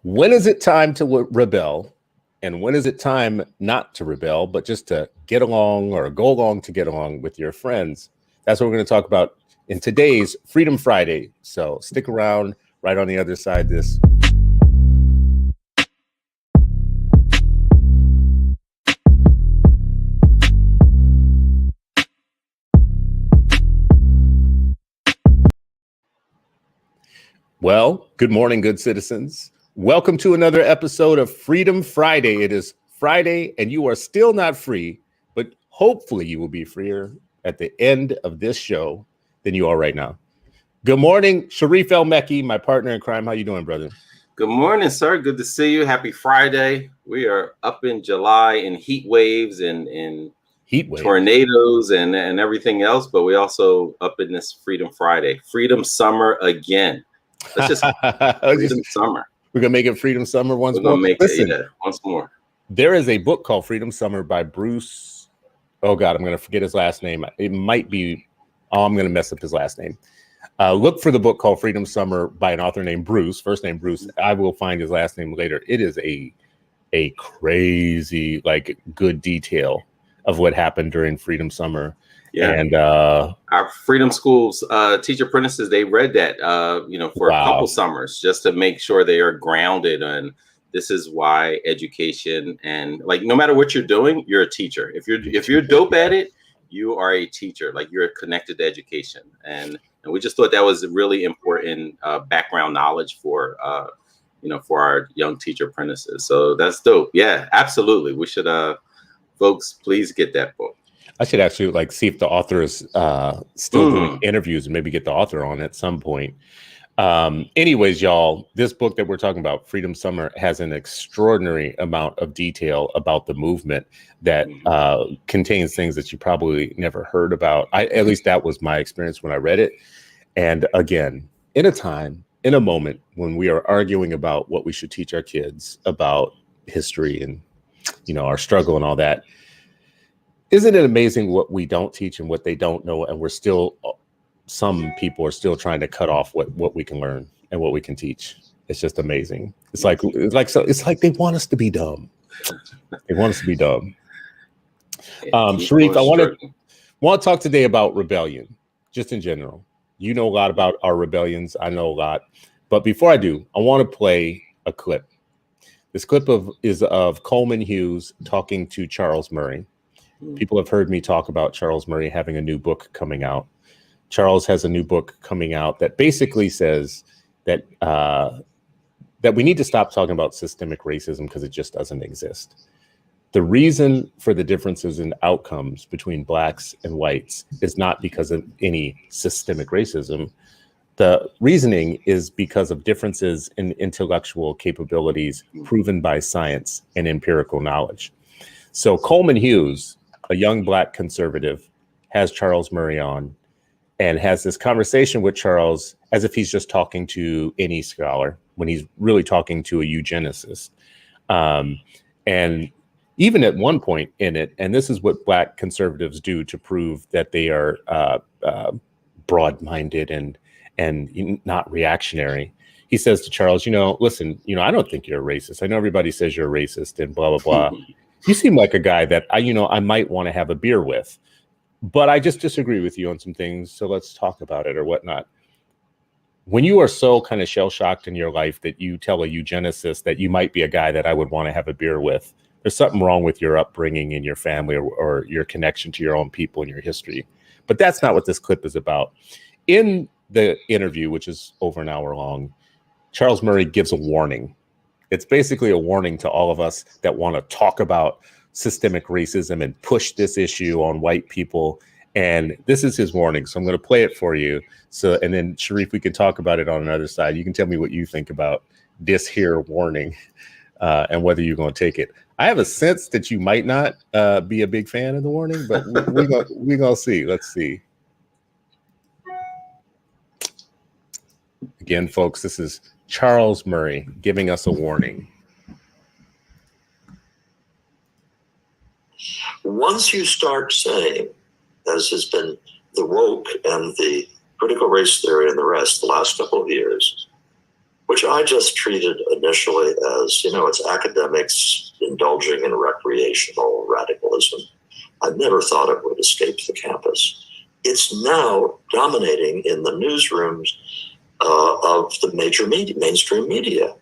When is it time to rebel? And when is it time not to rebel, but just to get along or go along to get along with your friends? That's what we're going to talk about in today's Freedom Friday. So stick around right on the other side. This. Well, good morning, good citizens. Welcome to another episode of Freedom Friday. It is Friday and you are still not free, but hopefully you will be freer at the end of this show than you are right now. Good morning, Sharif El-Mekki, my partner in crime. How you doing, brother? Good morning, sir. Good to see you. Happy Friday. We are up in July in heat waves and tornadoes and everything else, but we also up in this Freedom Friday. Freedom Summer again. Let's just Freedom Summer. We're going to make it Freedom Summer once more. We're going to make it once more. There is a book called Freedom Summer by Bruce. Oh, God, I'm going to forget his last name. It might be, I'm going to mess up his last name. Look for the book called Freedom Summer by an author named Bruce, first name Bruce. I will find his last name later. It is a crazy, good detail of what happened during Freedom Summer. Yeah. And our Freedom Schools teacher apprentices, they read that, for a couple summers just to make sure they are grounded. And this is why education and no matter what you're doing, you're a teacher. If you're dope at it, you are a teacher. You're connected to education. And we just thought that was really important background knowledge for our young teacher apprentices. So that's dope. Yeah, absolutely. We should, folks, please get that book. I should actually see if the author is still doing interviews and maybe get the author on at some point. Anyways, y'all, this book that we're talking about, Freedom Summer, has an extraordinary amount of detail about the movement that contains things that you probably never heard about. At least that was my experience when I read it. And again, in a moment when we are arguing about what we should teach our kids about history and, our struggle and all that, isn't it amazing what we don't teach and what they don't know? And some people are still trying to cut off what we can learn and what we can teach. It's just amazing. It's like they want us to be dumb. They want us to be dumb. Sharif, I want to talk today about rebellion, just in general. You know a lot about our rebellions. I know a lot. But before I do, I want to play a clip. This clip is of Coleman Hughes talking to Charles Murray. People have heard me talk about Charles Murray having a new book coming out. Charles has a new book coming out that basically says that we need to stop talking about systemic racism because it just doesn't exist. The reason for the differences in outcomes between blacks and whites is not because of any systemic racism. The reasoning is because of differences in intellectual capabilities proven by science and empirical knowledge. So Coleman Hughes, a young black conservative, has Charles Murray on and has this conversation with Charles as if he's just talking to any scholar when he's really talking to a eugenicist. And even at one point in it, and this is what black conservatives do to prove that they are broad-minded and not reactionary. He says to Charles, listen, I don't think you're a racist. I know everybody says you're a racist and blah, blah, blah. You seem like a guy that I might want to have a beer with, but I just disagree with you on some things. So let's talk about it or whatnot. When you are so kind of shell-shocked in your life that you tell a eugenicist that you might be a guy that I would want to have a beer with, there's something wrong with your upbringing and your family or your connection to your own people and your history. But that's not what this clip is about. In the interview, which is over an hour long, Charles Murray gives a warning. It's basically a warning to all of us that want to talk about systemic racism and push this issue on white people. And this is his warning. So I'm going to play it for you. And then Sharif, we can talk about it on another side. You can tell me what you think about this here warning and whether you're going to take it. I have a sense that you might not be a big fan of the warning, but we're going to see. Let's see. Again, folks, this is Charles Murray giving us a warning. Once you start saying, as has been the woke and the critical race theory and the rest the last couple of years, what which I just treated initially as, it's academics indulging in recreational radicalism. I never thought it would escape the campus. It's now dominating in the newsrooms of the major media, mainstream media.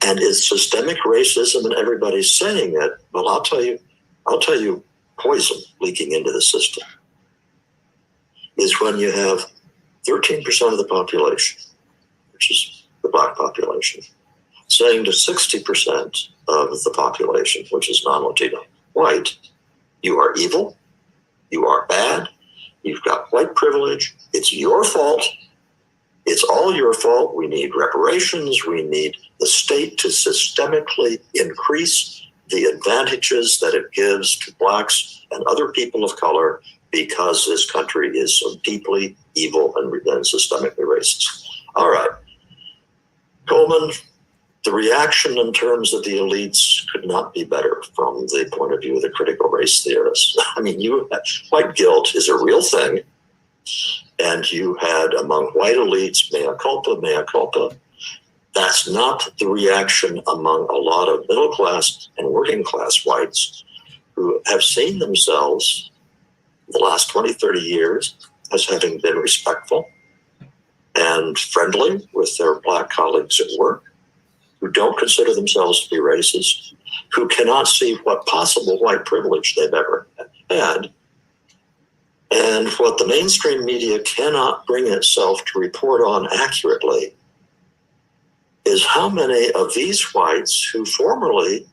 And it's systemic racism, and everybody's saying it. Well, I'll tell you poison leaking into the system is when you have 13% of the population, which is the Black population, saying to 60% of the population, which is non-Latino, white, you are evil, you are bad, you've got white privilege, it's your fault, it's all your fault, we need reparations, we need the state to systemically increase the advantages that it gives to Blacks and other people of color because this country is so deeply evil and systemically racist. All right. Coleman, the reaction in terms of the elites could not be better from the point of view of the critical race theorists. I mean, white guilt is a real thing. And you had among white elites, mea culpa, mea culpa. That's not the reaction among a lot of middle class and working class whites who have seen themselves the last 20, 30 years as having been respectful and friendly with their Black colleagues at work, who don't consider themselves to be racist, who cannot see what possible white privilege they've ever had. And what the mainstream media cannot bring itself to report on accurately is how many of these whites who formerly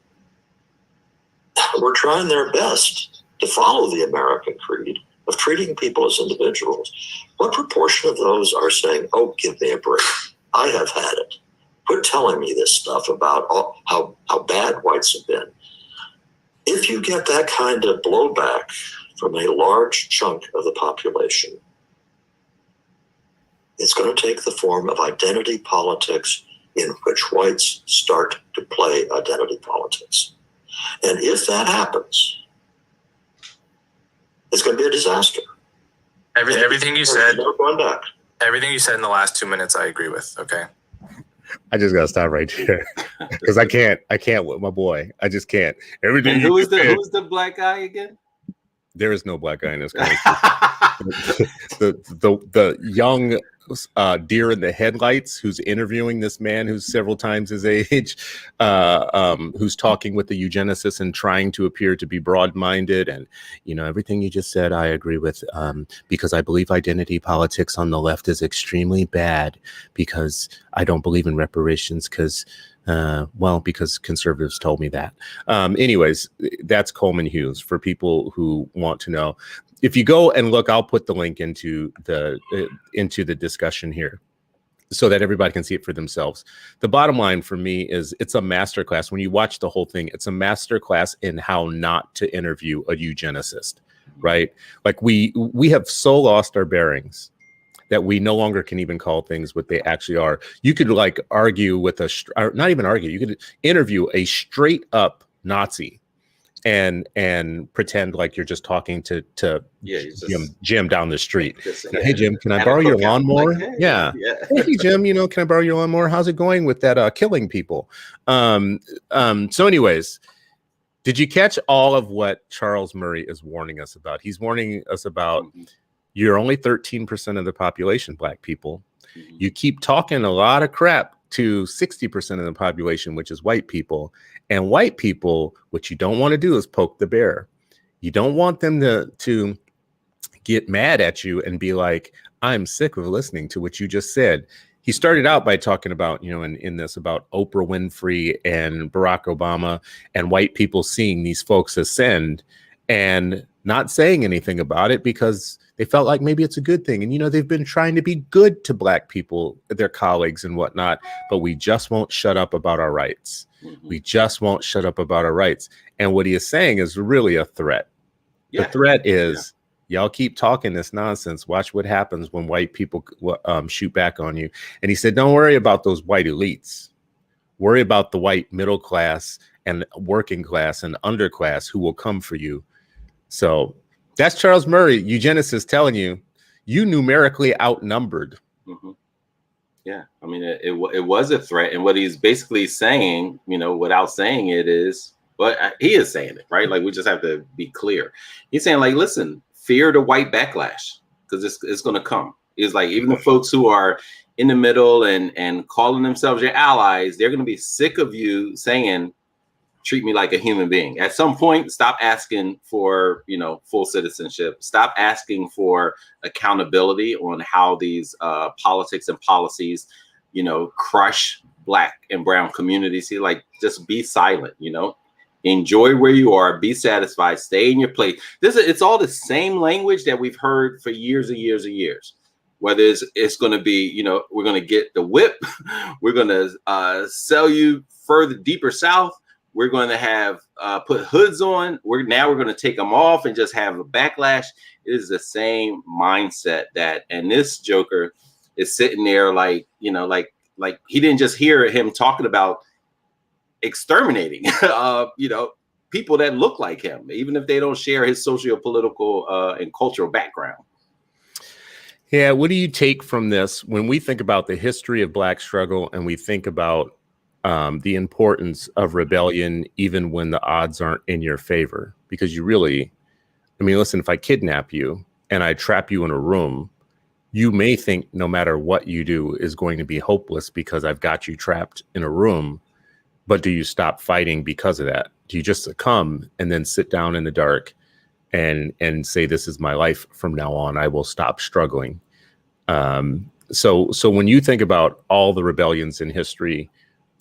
were trying their best to follow the American creed of treating people as individuals, what proportion of those are saying, oh, give me a break, I have had it. Quit telling me this stuff about how bad whites have been. If you get that kind of blowback from a large chunk of the population, it's going to take the form of identity politics in which whites start to play identity politics. And if that happens, it's going to be a disaster. Everything you said, never going back. Everything you said in the last 2 minutes, I agree with. Okay. I just gotta stop right there because I can't with my boy. I just can't. Everything. And who's the Black guy again? There is no Black guy in this country. the young deer in the headlights who's interviewing this man who's several times his age, who's talking with the eugenicist and trying to appear to be broad-minded. And, everything you just said, I agree with, because I believe identity politics on the left is extremely bad because I don't believe in reparations because conservatives told me that. Anyways, that's Coleman Hughes for people who want to know. If you go and look, I'll put the link into the discussion here so that everybody can see it for themselves. The bottom line for me is it's a masterclass. When you watch the whole thing, it's a masterclass in how not to interview a eugenicist, right? Like we have so lost our bearings that we no longer can even call things what they actually are. You could argue with or not even argue. You could interview a straight up Nazi and pretend like you're just talking to Jim down the street. Hey Jim, can I borrow your lawnmower? Like, yeah. Hey Jim, can I borrow your lawnmower? How's it going with that killing people? So anyways, did you catch all of what Charles Murray is warning us about? He's warning us about you're only 13% of the population, Black people. You keep talking a lot of crap to 60% of the population, which is white people. And white people, what you don't want to do is poke the bear. You don't want them to get mad at you and be like, I'm sick of listening to what you just said. He started out by talking about, in this about Oprah Winfrey and Barack Obama and white people seeing these folks ascend and not saying anything about it because they felt like maybe it's a good thing. And, they've been trying to be good to Black people, their colleagues and whatnot, but we just won't shut up about our rights. We just won't shut up about our rights. And what he is saying is really a threat. The threat is y'all keep talking this nonsense. Watch what happens when white people shoot back on you. And he said, don't worry about those white elites. Worry about the white middle class and working class and underclass who will come for you. So that's Charles Murray, eugenicist, telling you numerically outnumbered. Yeah, I mean, it was a threat, and what he's basically saying, without saying it is, but he is saying it, right? Like we just have to be clear. He's saying, like, listen, fear the white backlash because it's going to come. It's like even the folks who are in the middle and calling themselves your allies, they're going to be sick of you saying, treat me like a human being. At some point, stop asking for, full citizenship. Stop asking for accountability on how these politics and policies, crush Black and brown communities. See, like, just be silent, enjoy where you are, be satisfied, stay in your place. It's all the same language that we've heard for years and years and years. Whether it's going to be, we're going to get the whip, we're going to sell you further, deeper south. We're going to have put hoods on. We're going to take them off and just have a backlash. It is the same mindset and this Joker is sitting there like he didn't just hear him talking about exterminating, people that look like him, even if they don't share his socio-political and cultural background. Yeah. What do you take from this when we think about the history of Black struggle and we think about the importance of rebellion, even when the odds aren't in your favor? Because listen, if I kidnap you and I trap you in a room, you may think no matter what you do is going to be hopeless because I've got you trapped in a room. But do you stop fighting because of that? Do you just succumb and then sit down in the dark and say, this is my life from now on, I will stop struggling? So when you think about all the rebellions in history,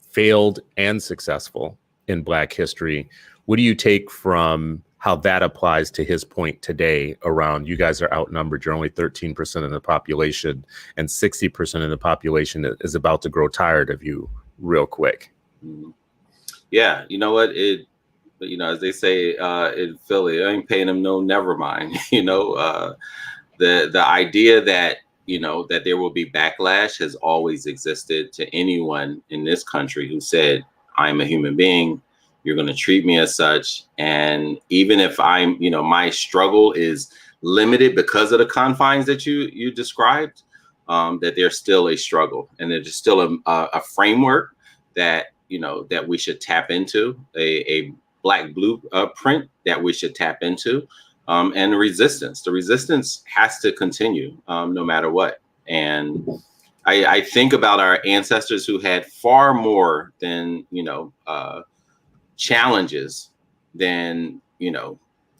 failed and successful in Black history, what do you take from how that applies to his point today around you guys are outnumbered, you're only 13% of the population, and 60% of the population is about to grow tired of you real quick? Yeah, you know what? As they say in Philly, I ain't paying them no never mind. The idea that that there will be backlash has always existed to anyone in this country who said, I'm a human being, you're going to treat me as such. And even if I'm, my struggle is limited because of the confines that you described, that there's still a struggle and there's still a framework that, that we should tap into, a Black blueprint that we should tap into. And the resistance has to continue no matter what. And I think about our ancestors who had far more than, challenges than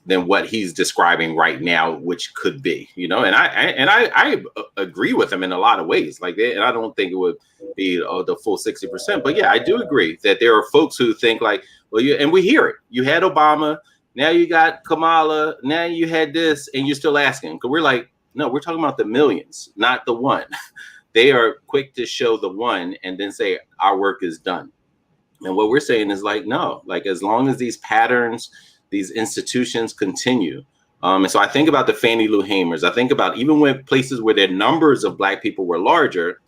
what he's describing right now, which could be, and I agree with him in a lot of ways. And I don't think it would be the full 60%, but yeah, I do agree that there are folks who think like, well, and we hear it. You had Obama. Now you got Kamala. Now you had this, and you're still asking. Because we're like, no, we're talking about the millions, not the one. They are quick to show the one and then say our work is done. And what we're saying is like, no, like as long as these patterns, these institutions continue. And so I think about the Fannie Lou Hamers. I think about even when places where their numbers of Black people were larger,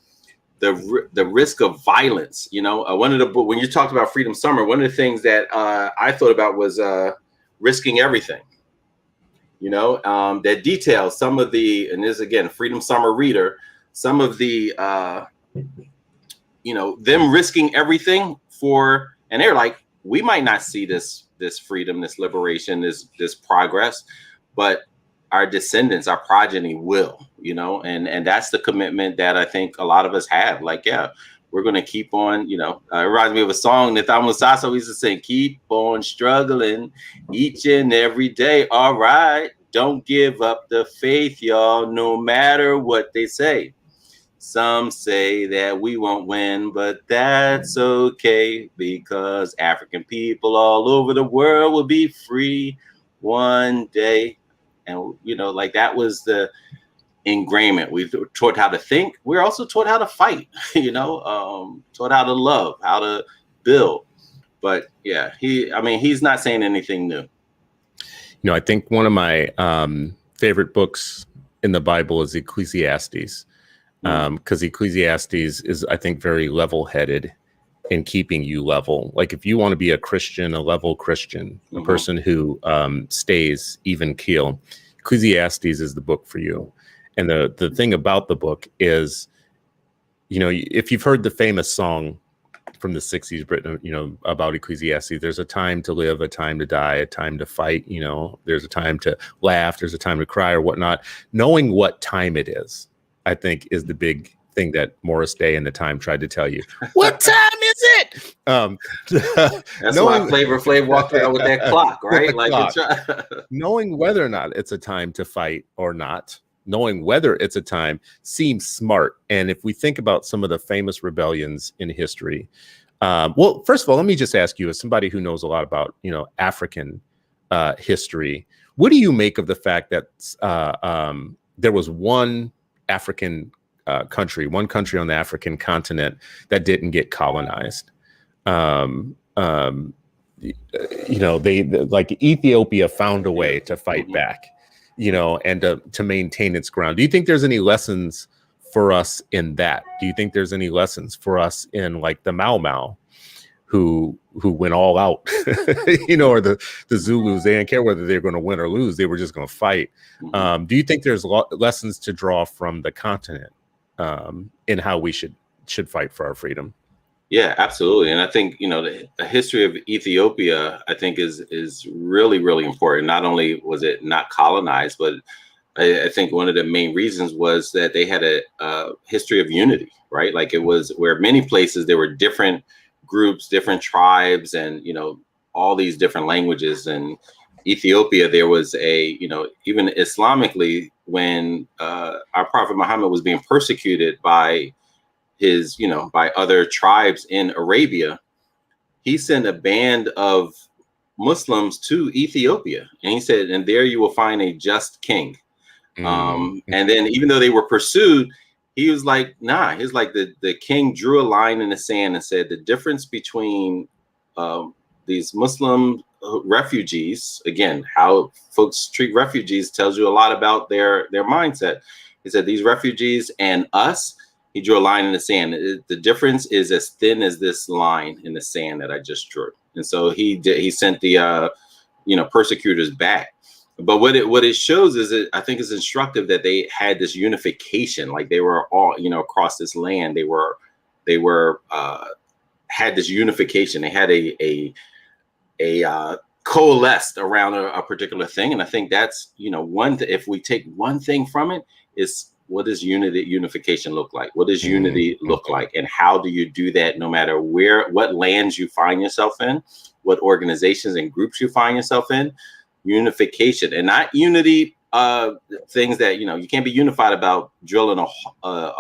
the risk of violence. One of the when you talked about Freedom Summer, one of the things that I thought about was risking everything, that details some of the, and this again, Freedom Summer reader, some of the, them risking everything for, and they're like, we might not see this freedom, this liberation, this progress, but our descendants, our progeny will, and that's the commitment that I think a lot of us have. Like, yeah, we're going to keep on, it reminds me of a song that Thamo Sasso used to sing, keep on struggling each and every day. All right. Don't give up the faith, y'all, no matter what they say. Some say that we won't win, but that's okay because African people all over the world will be free one day. And, like that was the ingrainment. We were taught how to think. We're also taught how to fight, taught how to love, how to build. But yeah, he's not saying anything new. I think one of my favorite books in the Bible is Ecclesiastes, because Ecclesiastes is, I think, very level-headed in keeping you level. Like if you want to be a Christian, a level Christian, a person who stays even keel, Ecclesiastes is the book for you. And the thing about the book is if you've heard the famous song from the 60s, Britain, about Ecclesiastes, there's a time to live, a time to die, a time to fight, there's a time to laugh, there's a time to cry or whatnot. Knowing what time it is, I think, is the big thing that Morris Day and the Time tried to tell you. What time is it? That's why Flavor Flav walked around with that clock, right? Knowing whether or not it's a time to fight or not, knowing whether it's a time seems smart. And if we think about some of the famous rebellions in history, well, first of all, let me just ask you, as somebody who knows a lot about, African history, what do you make of the fact that there was one African country on the African continent that didn't get colonized? They like Ethiopia found a way to fight back, and to maintain its ground. Do you think there's any lessons for us in that? Do you think there's any lessons for us in like the Mau Mau, who went all out, or the Zulus? They didn't care whether they're going to win or lose; they were just going to fight. Do you think there's lessons to draw from the continent in how we should fight for our freedom? Yeah, absolutely. And I think, the history of Ethiopia, I think is really, really important. Not only was it not colonized, but I think one of the main reasons was that they had a history of unity, right? Like, it was where many places there were different groups, different tribes, and, all these different languages. And Ethiopia, there was even Islamically, when our Prophet Muhammad was being persecuted by by other tribes in Arabia, he sent a band of Muslims to Ethiopia, and he said, and there you will find a just king. And then, even though they were pursued, he was like, nah, he's like, the king drew a line in the sand and said, the difference between these Muslim refugees, again, how folks treat refugees tells you a lot about their mindset. He said, these refugees and us, he drew a line in the sand. The difference is as thin as this line in the sand that I just drew. And so he sent the persecutors back. But what it shows is I think it's instructive that they had this unification, like they were all across this land. They had this unification. They had a coalesced around a particular thing. And I think that's if we take one thing from it, is what does unification look like? What does unity look like? And how do you do that no matter what lands you find yourself in, what organizations and groups you find yourself in? Unification, and not unity things that you can't be unified about drilling a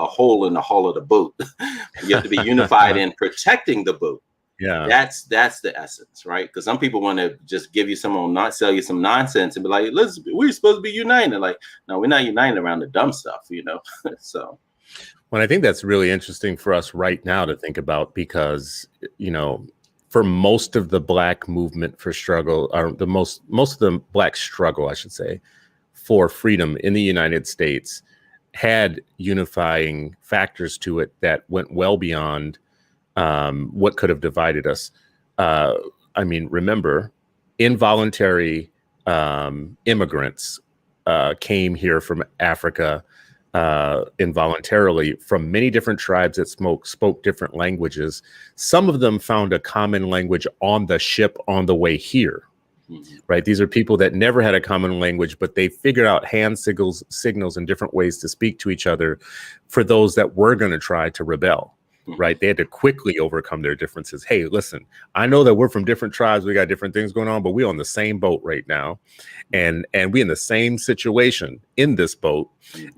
hole in the hull of the boat. You have to be unified in protecting the boat. Yeah, that's the essence, right? Because some people want to just give you sell you some nonsense and be like, we're supposed to be united. Like, no, we're not united around the dumb stuff, So, well, I think that's really interesting for us right now to think about, because for most of the Black movement for struggle, or most of the Black struggle, I should say, for freedom in the United States, had unifying factors to it that went well beyond what could have divided us. Remember, involuntary immigrants came here from Africa involuntarily, from many different tribes that spoke different languages. Some of them found a common language on the ship on the way here. Right. These are people that never had a common language, but they figured out hand signals and different ways to speak to each other for those that were going to try to rebel. Right. They had to quickly overcome their differences. Hey, listen, I know that we're from different tribes. We got different things going on, but we're on the same boat right now. And we're in the same situation in this boat.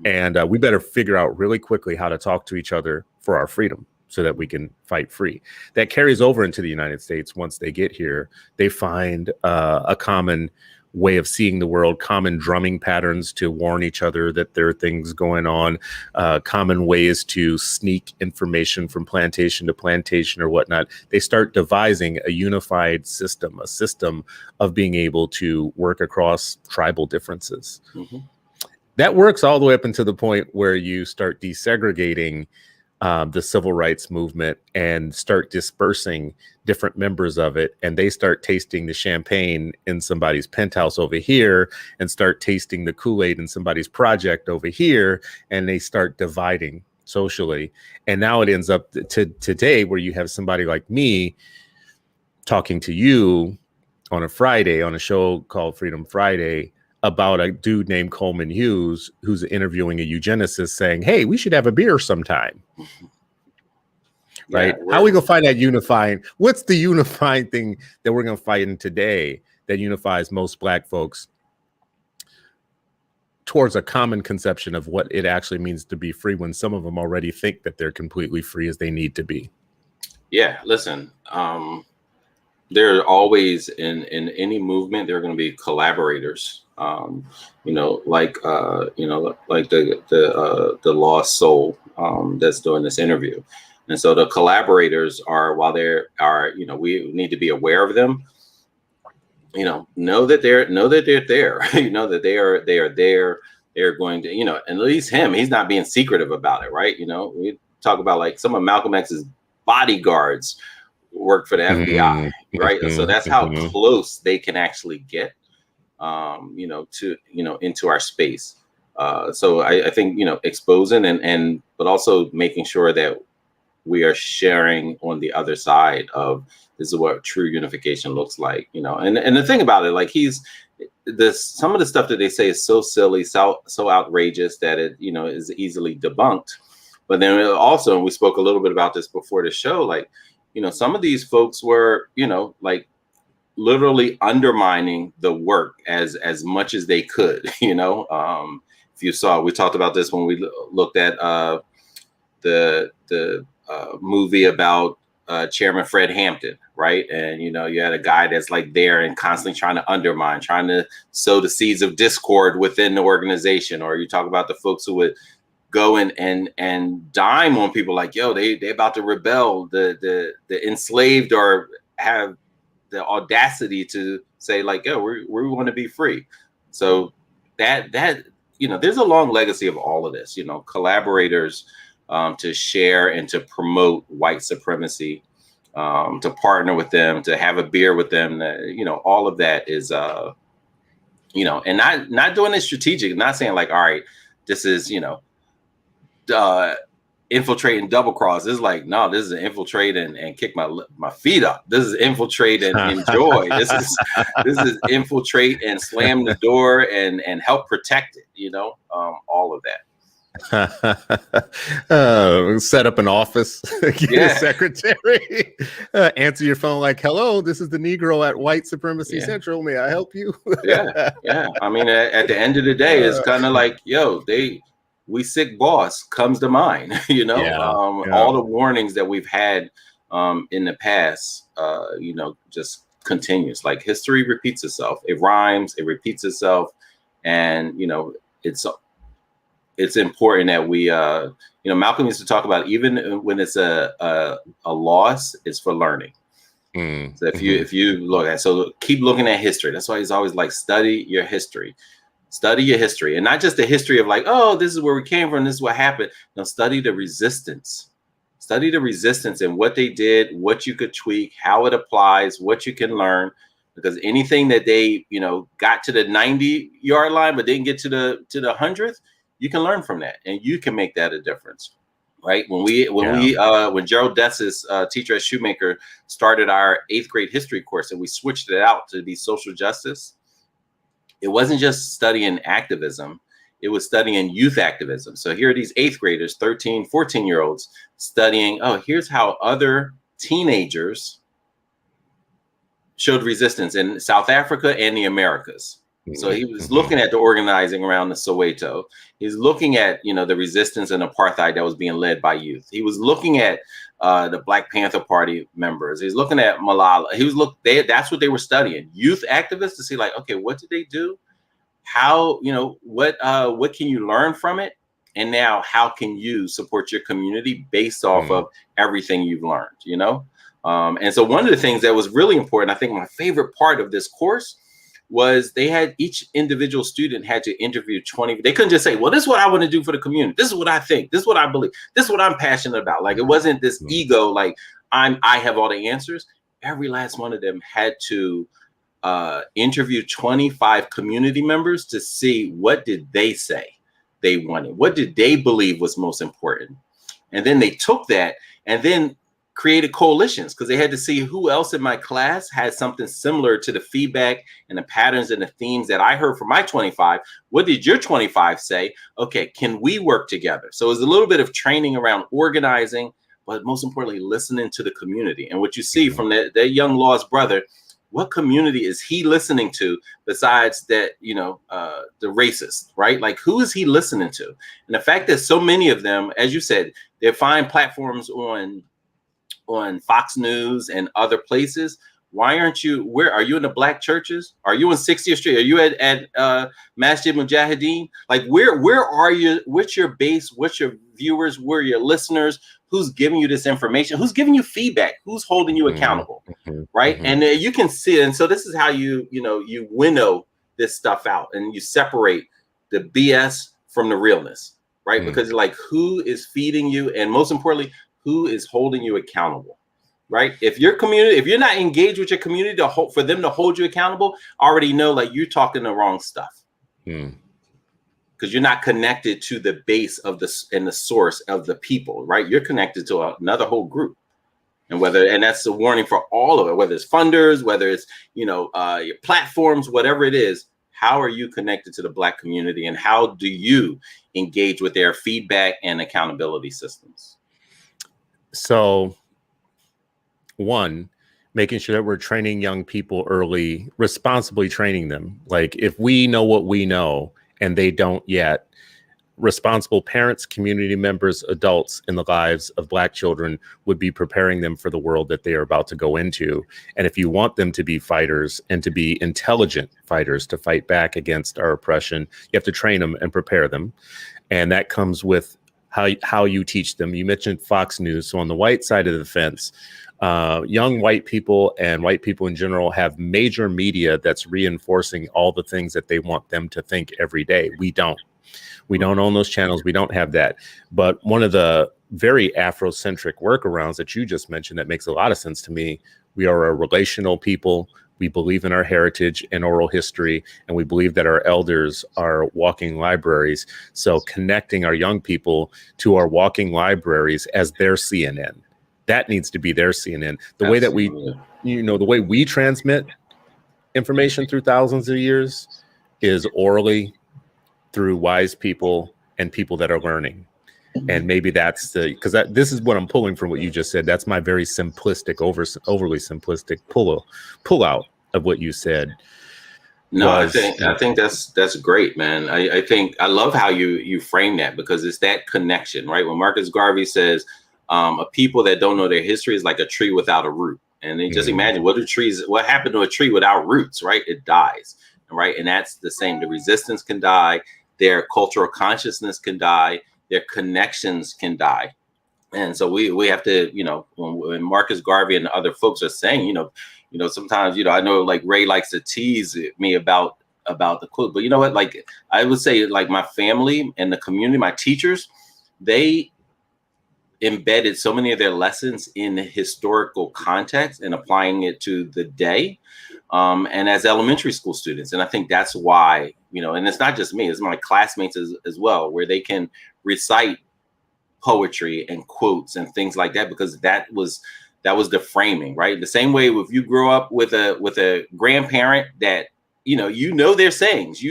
And we better figure out really quickly how to talk to each other for our freedom, so that we can fight free. That carries over into the United States. Once they get here, they find a common way of seeing the world, common drumming patterns to warn each other that there are things going on, common ways to sneak information from plantation to plantation or whatnot. They start devising a unified system, a system of being able to work across tribal differences. That works all the way up until the point where you start desegregating the civil rights movement and start dispersing different members of it, and they start tasting the champagne in somebody's penthouse over here and start tasting the Kool-Aid in somebody's project over here, and they start dividing socially. And now it ends up to today where you have somebody like me talking to you on a Friday on a show called Freedom Friday about a dude named Coleman Hughes who's interviewing a eugenicist saying, hey, we should have a beer sometime. Right? How are we gonna find that unifying? What's the unifying thing that we're gonna fight in today that unifies most Black folks towards a common conception of what it actually means to be free when some of them already think that they're completely free as they need to be? Yeah, listen, there are always in any movement, there are going to be collaborators, like the lost soul that's doing this interview. And so the collaborators are, while there are, we need to be aware of them, know that they're there, that they are there. They're going to, and at least he's not being secretive about it. Right. We talk about like some of Malcolm X's bodyguards work for the FBI. Right. So that's how close they can actually get, into our space. So I think, exposing but also making sure that we are sharing on the other side of this is what true unification looks like, and the thing about it, like some of the stuff that they say is so silly, so outrageous that it, is easily debunked. But then also, and we spoke a little bit about this before the show, like, some of these folks were, like literally undermining the work as much as they could, if you saw, we talked about this when we looked at the movie about Chairman Fred Hampton, right? And you had a guy that's like there and constantly trying to undermine, trying to sow the seeds of discord within the organization. Or you talk about the folks who would go and dime on people like, yo, they about to rebel, the enslaved, or have the audacity to say like, yo, we want to be free. So that there's a long legacy of all of this, collaborators to share and to promote white supremacy, to partner with them, to have a beer with them, all of that is, and not doing it strategic, not saying like, all right, this is, infiltrate and double cross. This is like, no, this is infiltrate and kick my feet up. This is infiltrate and enjoy. This is infiltrate and slam the door and help protect it, all of that. Set up an office, get a secretary, answer your phone like, hello, this is the Negro at White Supremacy Central. May I help you? Yeah. I mean, at the end of the day, it's kind of like, yo, we sick boss comes to mind, all the warnings that we've had in the past, just continues. Like history repeats itself. It rhymes, it repeats itself. And, it's important that we, Malcolm used to talk about, even when it's a loss, it's for learning. So if you look at, so keep looking at history. That's why he's always like, study your history, and not just the history of like, oh, this is where we came from, this is what happened. No, study the resistance and what they did, what you could tweak, how it applies, what you can learn. Because anything that they, got to the 90-yard line, but didn't get to the 100th, you can learn from that, and you can make that a difference, right? When Gerald Dess's teacher at Shoemaker started our 8th grade history course, and we switched it out to be social justice, it wasn't just studying activism, it was studying youth activism. So here are these 8th graders, 13, 14-year-olds studying, oh, here's how other teenagers showed resistance in South Africa and the Americas. So he was looking at the organizing around the Soweto. He's looking at, the resistance and apartheid that was being led by youth. He was looking at the Black Panther Party members. He's looking at Malala. That's what they were studying. Youth activists, to see like, okay, what did they do? How, what can you learn from it? And now how can you support your community based off of everything you've learned, And so one of the things that was really important, I think my favorite part of this course, was they had each individual student had to interview 20. They couldn't just say, well, this is what I want to do for the community. This is what I think. This is what I believe. This is what I'm passionate about. Like, it wasn't this ego, like I have all the answers. Every last one of them had to interview 25 community members to see what did they say they wanted. What did they believe was most important? And then they took that and then created coalitions because they had to see who else in my class had something similar to the feedback and the patterns and the themes that I heard from my 25. What did your 25 say? Okay, can we work together? So it was a little bit of training around organizing, but most importantly, listening to the community. And what you see from that young lost brother, what community is he listening to besides that, the racist, right? Like, who is he listening to? And the fact that so many of them, as you said, they find platforms on Fox News and other places. Why aren't you, where are you in the black churches? Are you in 60th Street? Are you at Masjid Mujahideen? Like, where are you? What's your base? What's your viewers? Where are your listeners? Who's giving you this information? Who's giving you feedback? Who's holding you accountable? Right. And you can see it. And so this is how you winnow this stuff out and you separate the BS from the realness, right? Because like, who is feeding you? And most importantly, who is holding you accountable, right? If your community, if you're not engaged with your community for them to hold you accountable, already know like you're talking the wrong stuff. Because you're not connected to the base of the source of the people, right? You're connected to another whole group. And that's a warning for all of it, whether it's funders, whether it's, your platforms, whatever it is. How are you connected to the Black community and how do you engage with their feedback and accountability systems? So, one, making sure that we're training young people early, responsibly training them. Like, if we know what we know and they don't yet, responsible parents, community members, adults in the lives of Black children would be preparing them for the world that they are about to go into. And if you want them to be fighters and to be intelligent fighters to fight back against our oppression, you have to train them and prepare them. And that comes with how you teach them. You mentioned Fox News. So on the white side of the fence, young white people and white people in general have major media that's reinforcing all the things that they want them to think every day. We don't own those channels. We don't have that. But one of the very Afrocentric workarounds that you just mentioned that makes a lot of sense to me, we are a relational people. We believe in our heritage and oral history, and we believe that our elders are walking libraries. So connecting our young people to our walking libraries as their CNN, that needs to be their CNN. The way that the way we transmit information through thousands of years is orally, through wise people and people that are learning. And maybe that's because this is what I'm pulling from what you just said. That's my very simplistic, overly simplistic pull out of what you said. No, I think that's great, man. I think I love how you frame that because it's that connection, right? When Marcus Garvey says a people that don't know their history is like a tree without a root. And then just imagine what happened to a tree without roots, right? It dies, right? And that's the same. The resistance can die. Their cultural consciousness can die. Their connections can die. And so we have to, when Marcus Garvey and other folks are saying, sometimes, I know like Ray likes to tease me about the quote, but you know what, like I would say like my family and the community, my teachers, they embedded so many of their lessons in historical context and applying it to the day. And as elementary school students. And I think that's why, and it's not just me, it's my classmates as well, where they can recite poetry and quotes and things like that, because that was the framing, right? The same way if you grow up with a grandparent that, their sayings,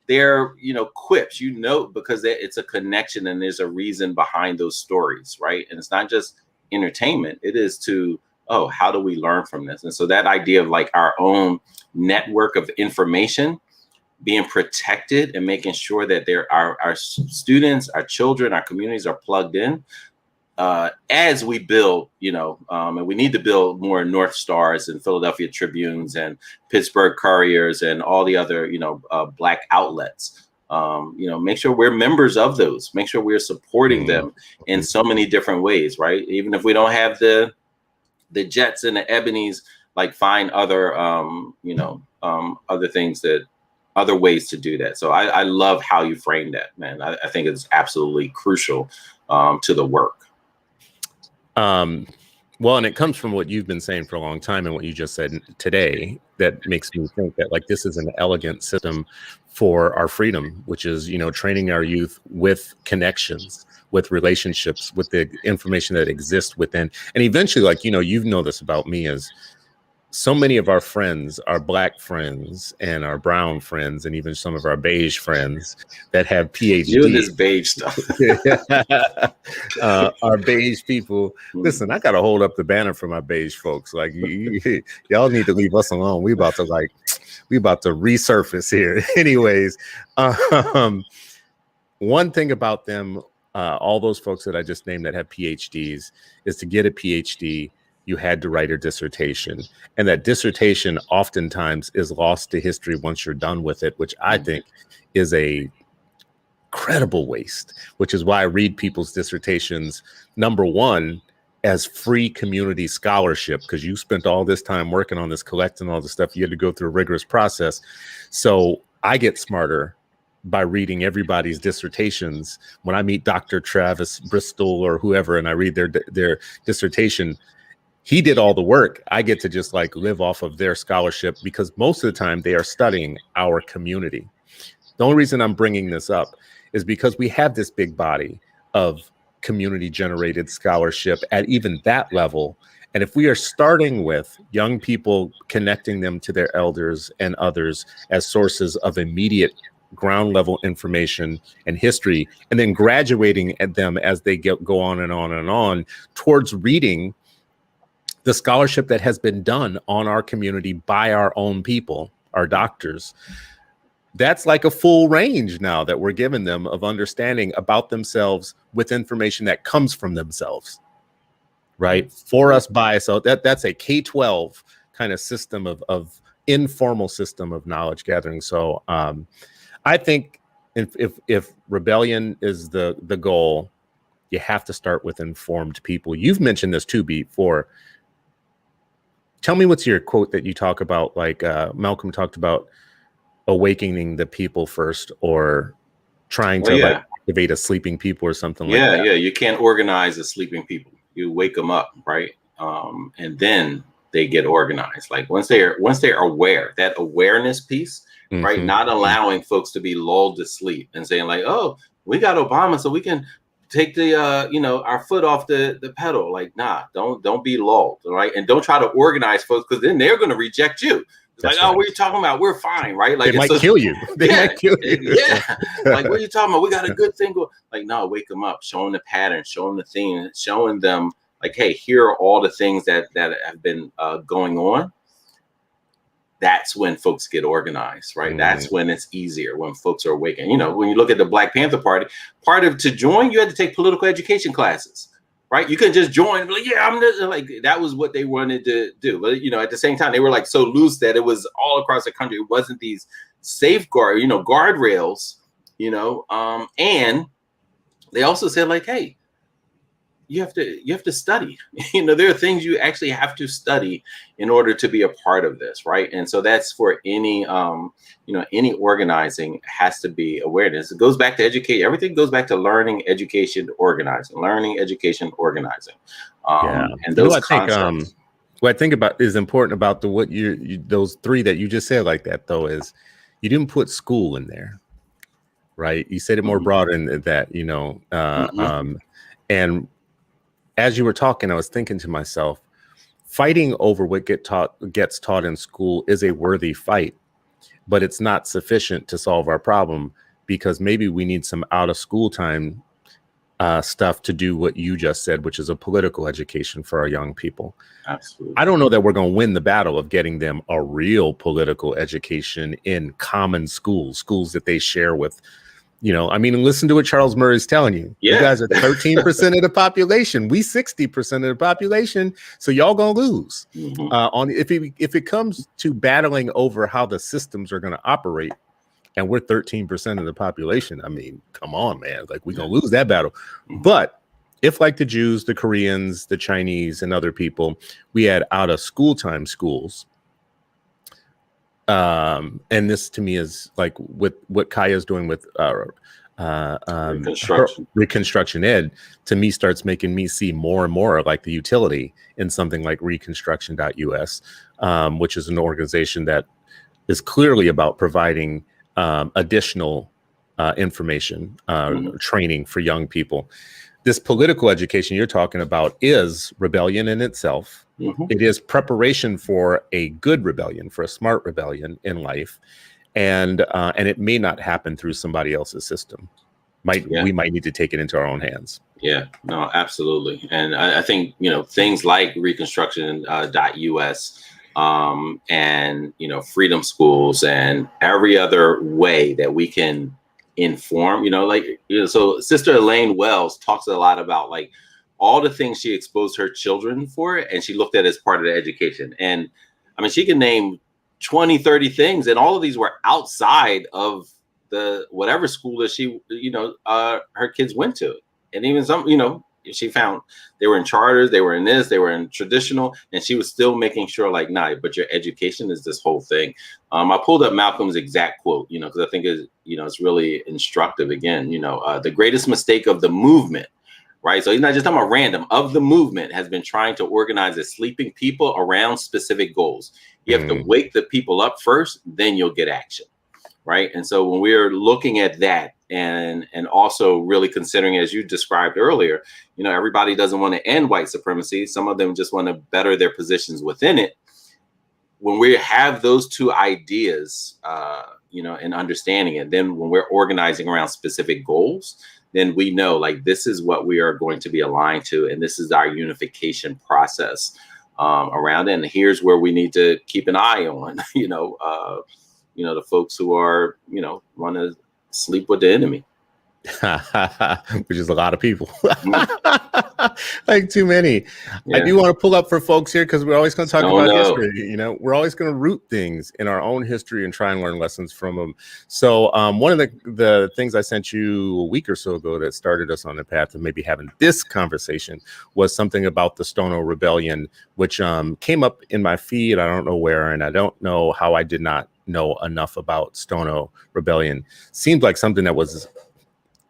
their quips, because it's a connection and there's a reason behind those stories, right? And it's not just entertainment, it is to, how do we learn from this? And so that idea of like our own network of information being protected and making sure that our students, our children, our communities are plugged in as we build, and we need to build more North Stars and Philadelphia Tribunes and Pittsburgh Couriers and all the other, Black outlets. Make sure we're members of those, make sure we're supporting them in so many different ways, right? Even if we don't have the Jets and the Ebonies, like find other, other ways to do that. So I love how you frame that, man. I think it's absolutely crucial to the work. Well, and it comes from what you've been saying for a long time and what you just said today that makes me think that like this is an elegant system for our freedom, which is, you know, training our youth with connections, with relationships, with the information that exists within. And eventually, like, you know, you know this about me as so many of our friends, our Black friends and our brown friends, and even some of our beige friends that have PhDs. You and this beige stuff. Our beige people. Listen, I got to hold up the banner for my beige folks. Like, y'all need to leave us alone. We about to resurface here. Anyways, one thing about them, all those folks that I just named that have PhDs, is to get a PhD, you had to write a dissertation. And that dissertation oftentimes is lost to history once you're done with it, which I think is a incredible waste, which is why I read people's dissertations, number one, as free community scholarship, because you spent all this time working on this, collecting all this stuff. You had to go through a rigorous process. So I get smarter by reading everybody's dissertations. When I meet Dr. Travis Bristol or whoever, and I read their dissertation, he did all the work. I get to just like live off of their scholarship because most of the time they are studying our community. The only reason I'm bringing this up is because we have this big body of community generated scholarship at even that level. And if we are starting with young people, connecting them to their elders and others as sources of immediate ground level information and history, and then graduating at them as they go on and on and on towards reading the scholarship that has been done on our community by our own people, our doctors, that's like a full range now that we're giving them of understanding about themselves with information that comes from themselves, right? For us, by us. So that's a K-12 kind of system of informal system of knowledge gathering. So I think if rebellion is the goal, you have to start with informed people. You've mentioned this too before. Tell me what's your quote that you talk about, like Malcolm talked about awakening the people first, or trying to like activate a sleeping people or something like that. Yeah, you can't organize a sleeping people. You wake them up, right? And then they get organized. Like once they're aware, that awareness piece, right? Not allowing folks to be lulled to sleep and saying like, oh, we got Obama, so we can take the our foot off the pedal. Like, nah, don't be lulled, right? And don't try to organize folks, because then they're going to reject you. It's like, oh, what are you talking about? We're fine, right? Like, they might kill you. They might kill you. Yeah. Like, what are you talking about? We got a good thing going. Like, no, wake them up, show them the pattern, show them the theme, showing them like, hey, here are all the things that have been going on. That's when folks get organized, right? That's when it's easier, when folks are awakened. You know, when you look at the Black Panther Party, to join, you had to take political education classes, right? You couldn't just join and be like, yeah, I'm just, like, that was what they wanted to do. But, you know, at the same time, they were like so loose that it was all across the country. It wasn't these safeguard, guardrails, and they also said like, hey, you have to study. There are things you actually have to study in order to be a part of this, right? And so that's for any any organizing has to be awareness. It goes back to educate. Everything goes back to learning, education, organizing. Learning, education, organizing. And those concepts. What I think about is important about those three that you just said like that, though, is you didn't put school in there, right? You said it more broad in that, and as you were talking, I was thinking to myself, fighting over what gets taught in school is a worthy fight, but it's not sufficient to solve our problem, because maybe we need some out of school time stuff to do what you just said, which is a political education for our young people. Absolutely. I don't know that we're going to win the battle of getting them a real political education in common schools that they share with. Listen to what Charles Murray's telling you. Yeah. You guys are 13% of the population. We 60% of the population. So y'all gonna lose. If it comes to battling over how the systems are gonna operate, and we're 13% of the population. I mean, come on, man. Like, we're gonna lose that battle. But if, like the Jews, the Koreans, the Chinese, and other people, we had out of school time schools. And this to me is like with what Kaya's doing with Reconstruction Ed, to me, starts making me see more and more like the utility in something like Reconstruction.us, which is an organization that is clearly about providing additional information, training for young people. This political education you're talking about is rebellion in itself. It is preparation for a good rebellion, for a smart rebellion in life. And it may not happen through somebody else's system. We might need to take it into our own hands. Yeah, no, absolutely. And I think, things like Reconstruction.us and, freedom schools and every other way that we can inform, so Sister Elaine Wells talks a lot about like all the things she exposed her children for, and she looked at it as part of the education. And I mean, she can name 20, 30 things, and all of these were outside of the whatever school that she, her kids went to. And even some, she found they were in charters, they were in this, they were in traditional, and she was still making sure like, nah, but your education is this whole thing. I pulled up Malcolm's exact quote, because I think it's really instructive. Again, the greatest mistake of the movement, right? So he's not just talking about random, of the movement has been trying to organize the sleeping people around specific goals. You have to wake the people up first, then you'll get action, right? And so when we're looking at that and also really considering, as you described earlier, everybody doesn't want to end white supremacy. Some of them just want to better their positions within it. When we have those two ideas, and understanding it, then when we're organizing around specific goals, then we know like this is what we are going to be aligned to, and this is our unification process around it. And here's where we need to keep an eye on, the folks who are, want to sleep with the enemy. Which is a lot of people. Like too many. Yeah. I do want to pull up for folks here because we're always going to talk about history. We're always going to root things in our own history and try and learn lessons from them. So one of the things I sent you a week or so ago that started us on the path of maybe having this conversation was something about the Stono Rebellion, which came up in my feed. I don't know where, and I don't know how I did not know enough about Stono Rebellion. Seemed like something that was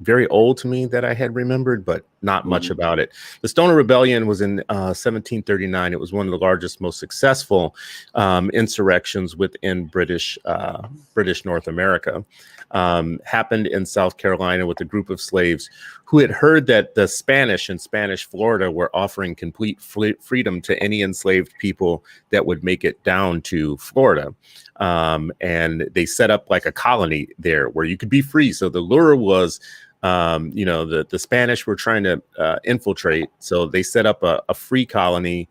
very old to me that I had remembered, but not much about it. The Stoner Rebellion was in 1739. It was one of the largest, most successful insurrections within British North America. Happened in South Carolina with a group of slaves who had heard that the Spanish in Spanish Florida were offering complete freedom to any enslaved people that would make it down to Florida. And they set up like a colony there where you could be free. So the lure was, the Spanish were trying to infiltrate. So they set up a free colony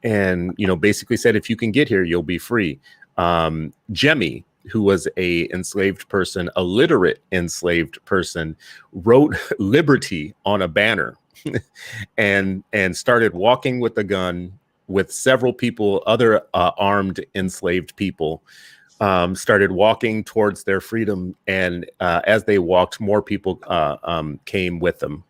and, basically said, if you can get here, you'll be free. Jemmy, who was a enslaved person, a literate enslaved person, wrote liberty on a banner and started walking with a gun with several people, other armed enslaved people, started walking towards their freedom. And as they walked, more people came with them.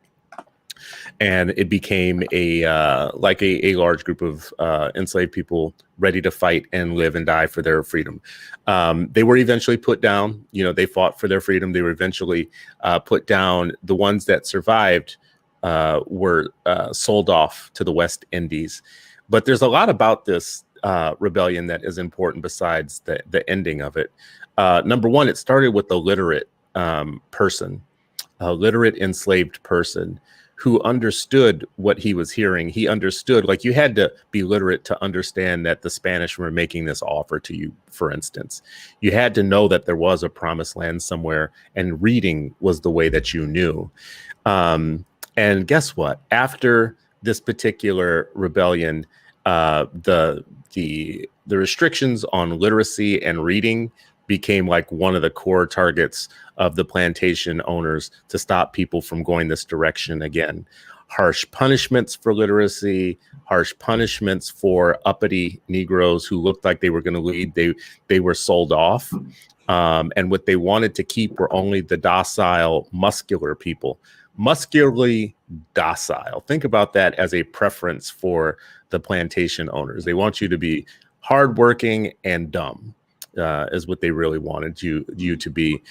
And it became a large group of enslaved people ready to fight and live and die for their freedom. They were eventually put down. They fought for their freedom. They were eventually put down. The ones that survived were sold off to the West Indies. But there's a lot about this rebellion that is important besides the ending of it. Number one, it started with a literate person, a literate enslaved person who understood what he was hearing. He understood, like, you had to be literate to understand that the Spanish were making this offer to you, for instance. You had to know that there was a promised land somewhere, and reading was the way that you knew. And guess what? After this particular rebellion, the restrictions on literacy and reading became like one of the core targets of the plantation owners to stop people from going this direction again. Harsh punishments for literacy, harsh punishments for uppity Negroes who looked like they were going to lead. They were sold off. And what they wanted to keep were only the docile, muscular people. Muscularly docile. Think about that as a preference for the plantation owners. They want you to be hardworking and dumb. is what they really wanted you to be.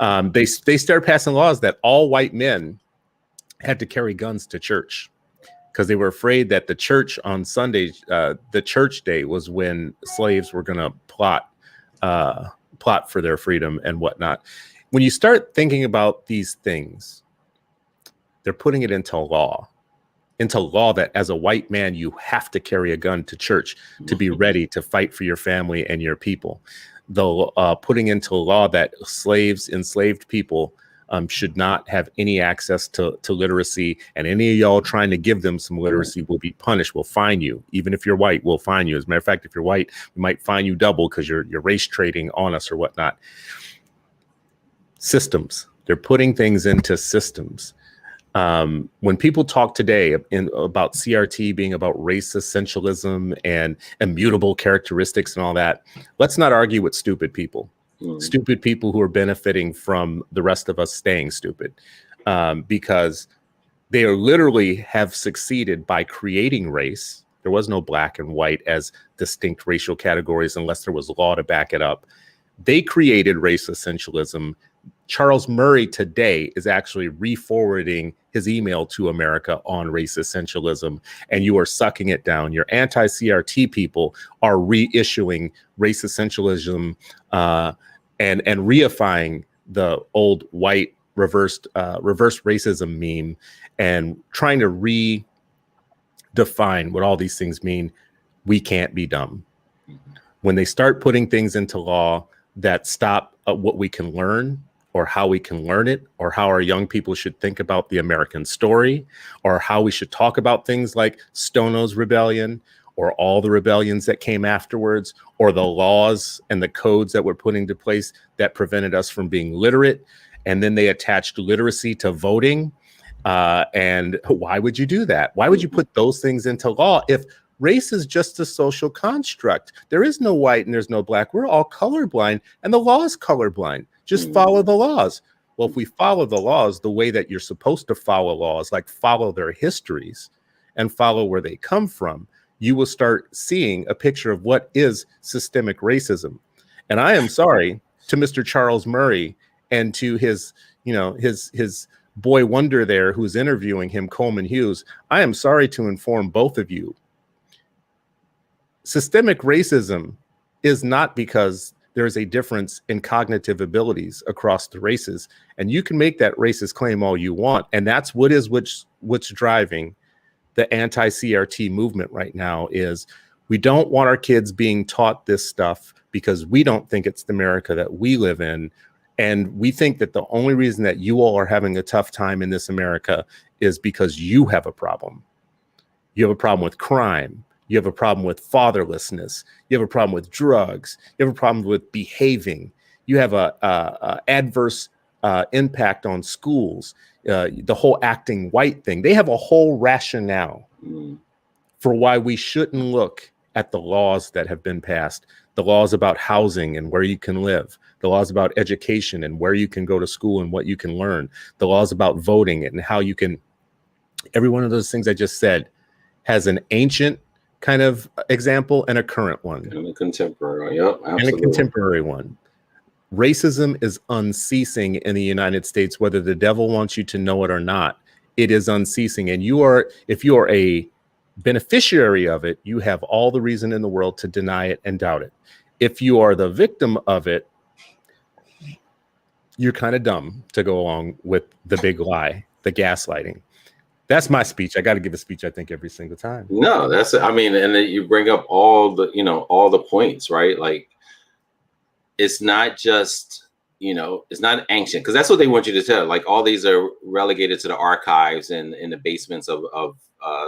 They started passing laws that all white men had to carry guns to church because they were afraid that the church on Sunday, the church day, was when slaves were going to plot for their freedom and whatnot. When you start thinking about these things, they're putting it into law that as a white man, you have to carry a gun to church to be ready to fight for your family and your people. Though putting into law that enslaved people should not have any access to literacy, and any of y'all trying to give them some literacy will be punished. We'll fine you. Even if you're white, we'll fine you. As a matter of fact, if you're white, we might fine you double because you're race trading on us or whatnot. Systems. They're putting things into systems. When people talk today about CRT being about race essentialism and immutable characteristics and all that, let's not argue with stupid people. Stupid people who are benefiting from the rest of us staying stupid, because they are literally have succeeded by creating race. There was no black and white as distinct racial categories unless there was law to back it up. They created race essentialism. Charles Murray today is actually re-forwarding his email to America on race essentialism, and you are sucking it down. Your anti-CRT people are reissuing race essentialism and reifying the old white reverse racism meme and trying to redefine what all these things mean. We can't be dumb. When they start putting things into law that stop what we can learn, or how we can learn it, or how our young people should think about the American story, or how we should talk about things like Stono's Rebellion, or all the rebellions that came afterwards, or the laws and the codes that were put into place that prevented us from being literate. And then they attached literacy to voting. And why would you do that? Why would you put those things into law if race is just a social construct? There is no white and there's no black. We're all colorblind, and the law is colorblind. Just follow the laws. Well, if we follow the laws the way that you're supposed to follow laws, like follow their histories and follow where they come from, you will start seeing a picture of what is systemic racism. And I am sorry to Mr. Charles Murray and to his boy wonder there who's interviewing him, Coleman Hughes. I am sorry to inform both of you. Systemic racism is not because there is a difference in cognitive abilities across the races. And you can make that racist claim all you want. And that's what's driving the anti-CRT movement right now. Is we don't want our kids being taught this stuff because we don't think it's the America that we live in. And we think that the only reason that you all are having a tough time in this America is because you have a problem. You have a problem with crime. You have a problem with fatherlessness. You have a problem with drugs. You have a problem with behaving. You have a adverse impact on schools. The whole acting white thing. They have a whole rationale for why we shouldn't look at the laws that have been passed. The laws about housing and where you can live. The laws about education and where you can go to school and what you can learn. The laws about voting and how you can. Every one of those things I just said has an ancient kind of example and a current one. And a contemporary, yep, absolutely. And a contemporary one. Racism is unceasing in the United States, whether the devil wants you to know it or not. It is unceasing. And if you are a beneficiary of it, you have all the reason in the world to deny it and doubt it. If you are the victim of it, you're kind of dumb to go along with the big lie, the gaslighting. That's my speech. I got to give a speech, I think, every single time. No, and then you bring up all the points, right? Like, it's not just, it's not ancient, because that's what they want you to tell. Like, all these are relegated to the archives and in the basements of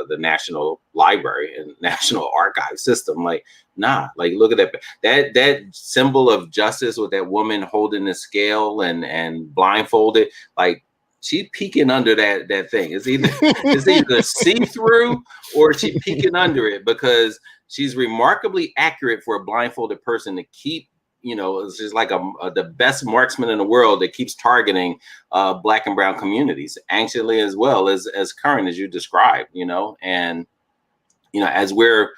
the National Library and National Archive system. Like, nah, like, look at that symbol of justice with that woman holding the scale and blindfolded, like, she's peeking under that thing. It's either see-through or she's peeking under it, because she's remarkably accurate for a blindfolded person to keep, it's just like the best marksman in the world that keeps targeting Black and brown communities, anciently as well as current, as you described, and, as we're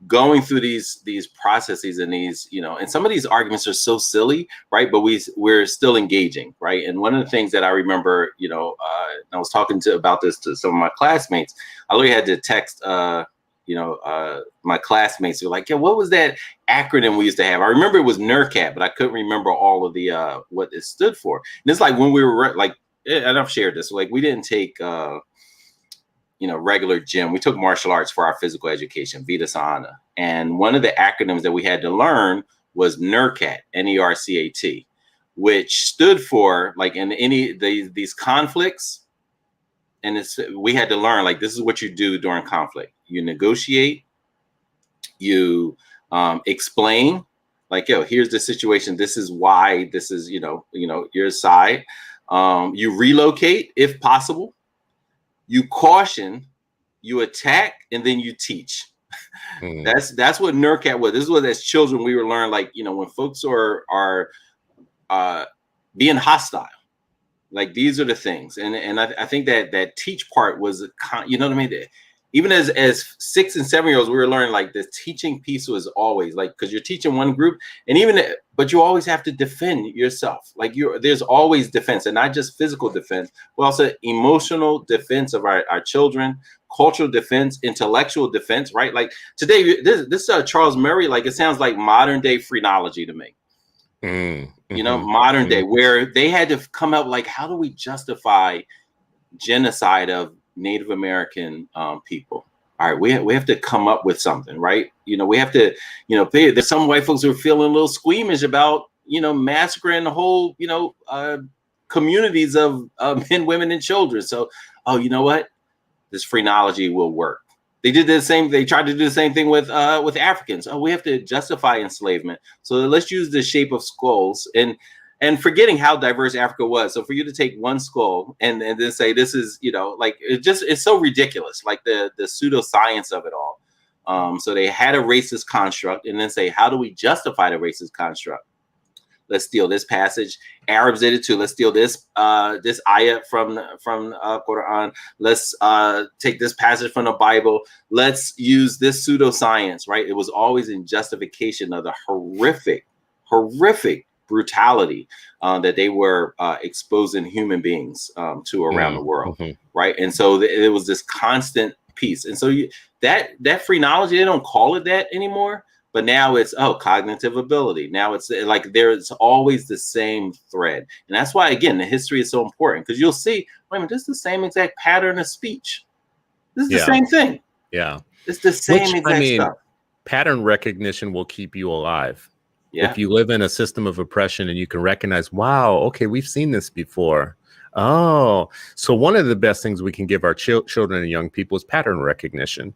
going through these processes and these, and some of these arguments are so silly, right? But we're still engaging, right? And one of the things that I remember, I was talking about this to some of my classmates. I literally had to text, my classmates. Were like, yeah, what was that acronym we used to have? I remember it was NERCAT, but I couldn't remember all of the what it stood for. And it's like when we were like, and I've shared this, like we didn't take regular gym. We took martial arts for our physical education, Vitasana. And one of the acronyms that we had to learn was NERCAT, NERCAT, which stood for, like, in these conflicts. And we had to learn, like, this is what you do during conflict. You negotiate, you explain, like, yo, here's the situation. This is why this is, your side. You relocate if possible. You caution, you attack, and then you teach. That's what NERCAT was. This is what, as children, we were learning, like, when folks are being hostile, like, these are the things. And I think that teach part was, you know what I mean? Even as 6 and 7-year-olds, we were learning, like, the teaching piece was always, like, because you're teaching one group, but you always have to defend yourself. Like, there's always defense, and not just physical defense, but also emotional defense of our children, cultural defense, intellectual defense, right? Like, today, this Charles Murray, like, it sounds like modern day phrenology to me. Modern day, where they had to come up, like, how do we justify genocide of Native American people? All right, we have to come up with something, right? We have to, there's some white folks who are feeling a little squeamish about, massacring the whole, communities of men, women, and children. So, you know what? This phrenology will work. They tried to do the same thing with Africans. We have to justify enslavement. So let's use the shape of skulls and forgetting how diverse Africa was. So for you to take one skull and then say this is, like, it's so ridiculous, like the pseudoscience of it all. So they had a racist construct and then say, how do we justify the racist construct? Let's steal this passage. Arabs did it too. Let's steal this ayah from Quran. Let's take this passage from the Bible. Let's use this pseudoscience, right? It was always in justification of the horrific brutality that they were exposing human beings to around the world, right? And so it was this constant piece. And so that phrenology, they don't call it that anymore, but now it's cognitive ability. Now it's like there's always the same thread, and that's why, again, the history is so important, because you'll see, wait a minute, this is the same exact pattern of speech. This is the same thing. Yeah, it's the same exact stuff. Pattern recognition will keep you alive. Yeah. If you live in a system of oppression and you can recognize, wow, okay, we've seen this before. Oh, so one of the best things we can give our children and young people is pattern recognition.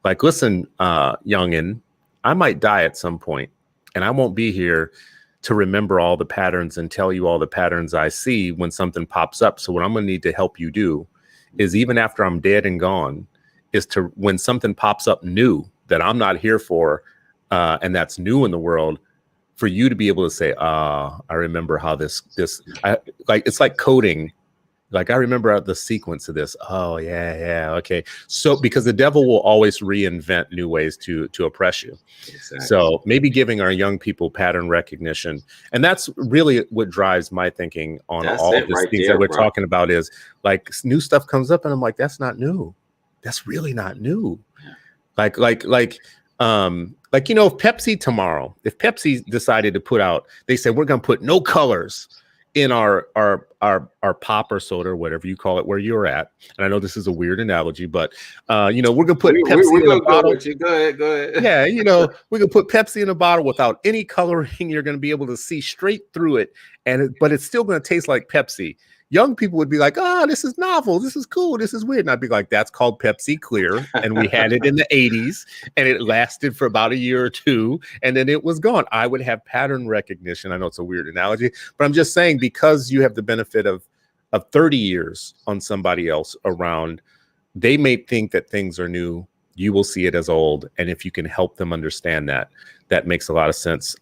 Like, listen, youngin', I might die at some point, and I won't be here to remember all the patterns and tell you all the patterns I see when something pops up. So what I'm going to need to help you do is, even after I'm dead and gone, is to, when something pops up new that I'm not here for, and that's new in the world, for you to be able to say, I remember how it's like coding. Like, I remember the sequence of this. Oh, yeah, okay. So, because the devil will always reinvent new ways to oppress you. Exactly. So maybe giving our young people pattern recognition. And that's really what drives my thinking on all of these things that we're talking about, is like, new stuff comes up and I'm like, that's not new. That's really not new. Like, if Pepsi tomorrow, if Pepsi decided to put out, they said, we're going to put no colors in our pop or soda or whatever you call it, where you're at. And I know this is a weird analogy, but we're gonna put Pepsi in a bottle. Go ahead. Yeah, we're gonna put Pepsi in a bottle without any coloring. You're gonna be able to see straight through it, but it's still gonna taste like Pepsi. Young people would be like, this is novel, this is cool, this is weird. And I'd be like, that's called Pepsi Clear. And we had it in the 80s, and it lasted for about a year or two, and then it was gone. I would have pattern recognition. I know it's a weird analogy, but I'm just saying, because you have the benefit of 30 years on somebody else around, they may think that things are new. You will see it as old. And if you can help them understand that, that makes a lot of sense.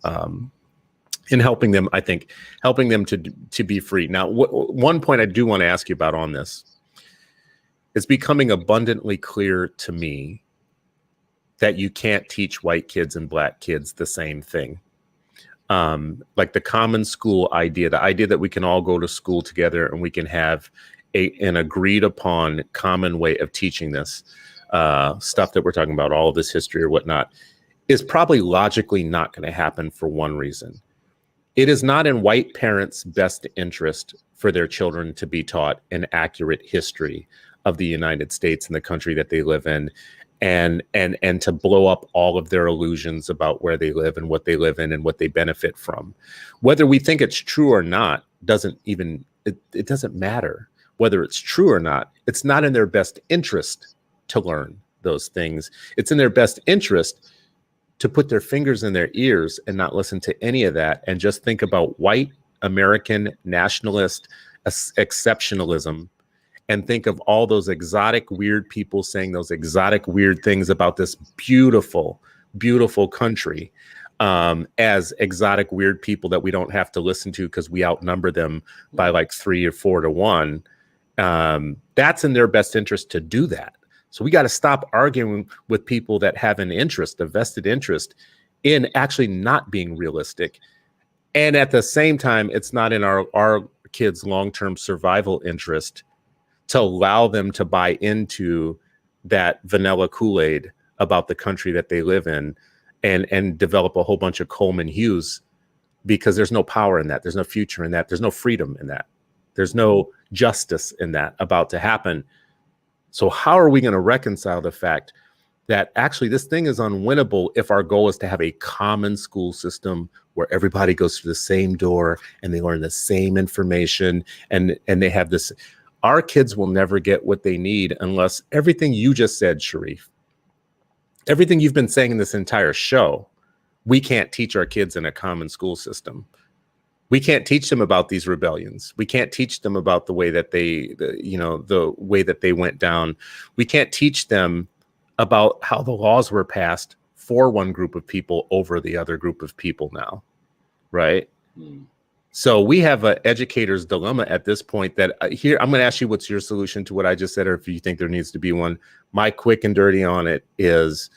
In helping them, I think, helping them to be free. Now, one point I do want to ask you about on this, it's becoming abundantly clear to me that you can't teach white kids and black kids the same thing. Like the common school idea, the idea that we can all go to school together and we can have an agreed upon common way of teaching this stuff that we're talking about, all of this history or whatnot, is probably logically not going to happen for one reason. It is not in white parents' best interest for their children to be taught an accurate history of the United States and the country that they live in, and to blow up all of their illusions about where they live and what they live in and what they benefit from. Whether we think it's true or not it doesn't matter. Whether it's true or not, it's not in their best interest to learn those things. It's in their best interest to put their fingers in their ears and not listen to any of that and just think about white American nationalist exceptionalism and think of all those exotic, weird people saying those exotic, weird things about this beautiful, beautiful country as exotic, weird people that we don't have to listen to because we outnumber them by like 3 or 4 to 1. That's in their best interest to do that. So we got to stop arguing with people that have an interest, a vested interest in actually not being realistic. And at the same time, it's not in our kids' long-term survival interest to allow them to buy into that vanilla Kool-Aid about the country that they live in and develop a whole bunch of Coleman Hughes, because there's no power in that. There's no future in that. There's no freedom in that. There's no justice in that about to happen. So how are we going to reconcile the fact that actually this thing is unwinnable if our goal is to have a common school system where everybody goes through the same door and they learn the same information and they have this? Our kids will never get what they need unless everything you just said, Sharif, everything you've been saying in this entire show, we can't teach our kids in a common school system. We can't teach them about these rebellions. We can't teach them about the way that the way that they went down. We can't teach them about how the laws were passed for one group of people over the other group of people now, right? So we have an educator's dilemma at this point that here, I'm going to ask you what's your solution to what I just said, or if you think there needs to be one. My quick and dirty on it is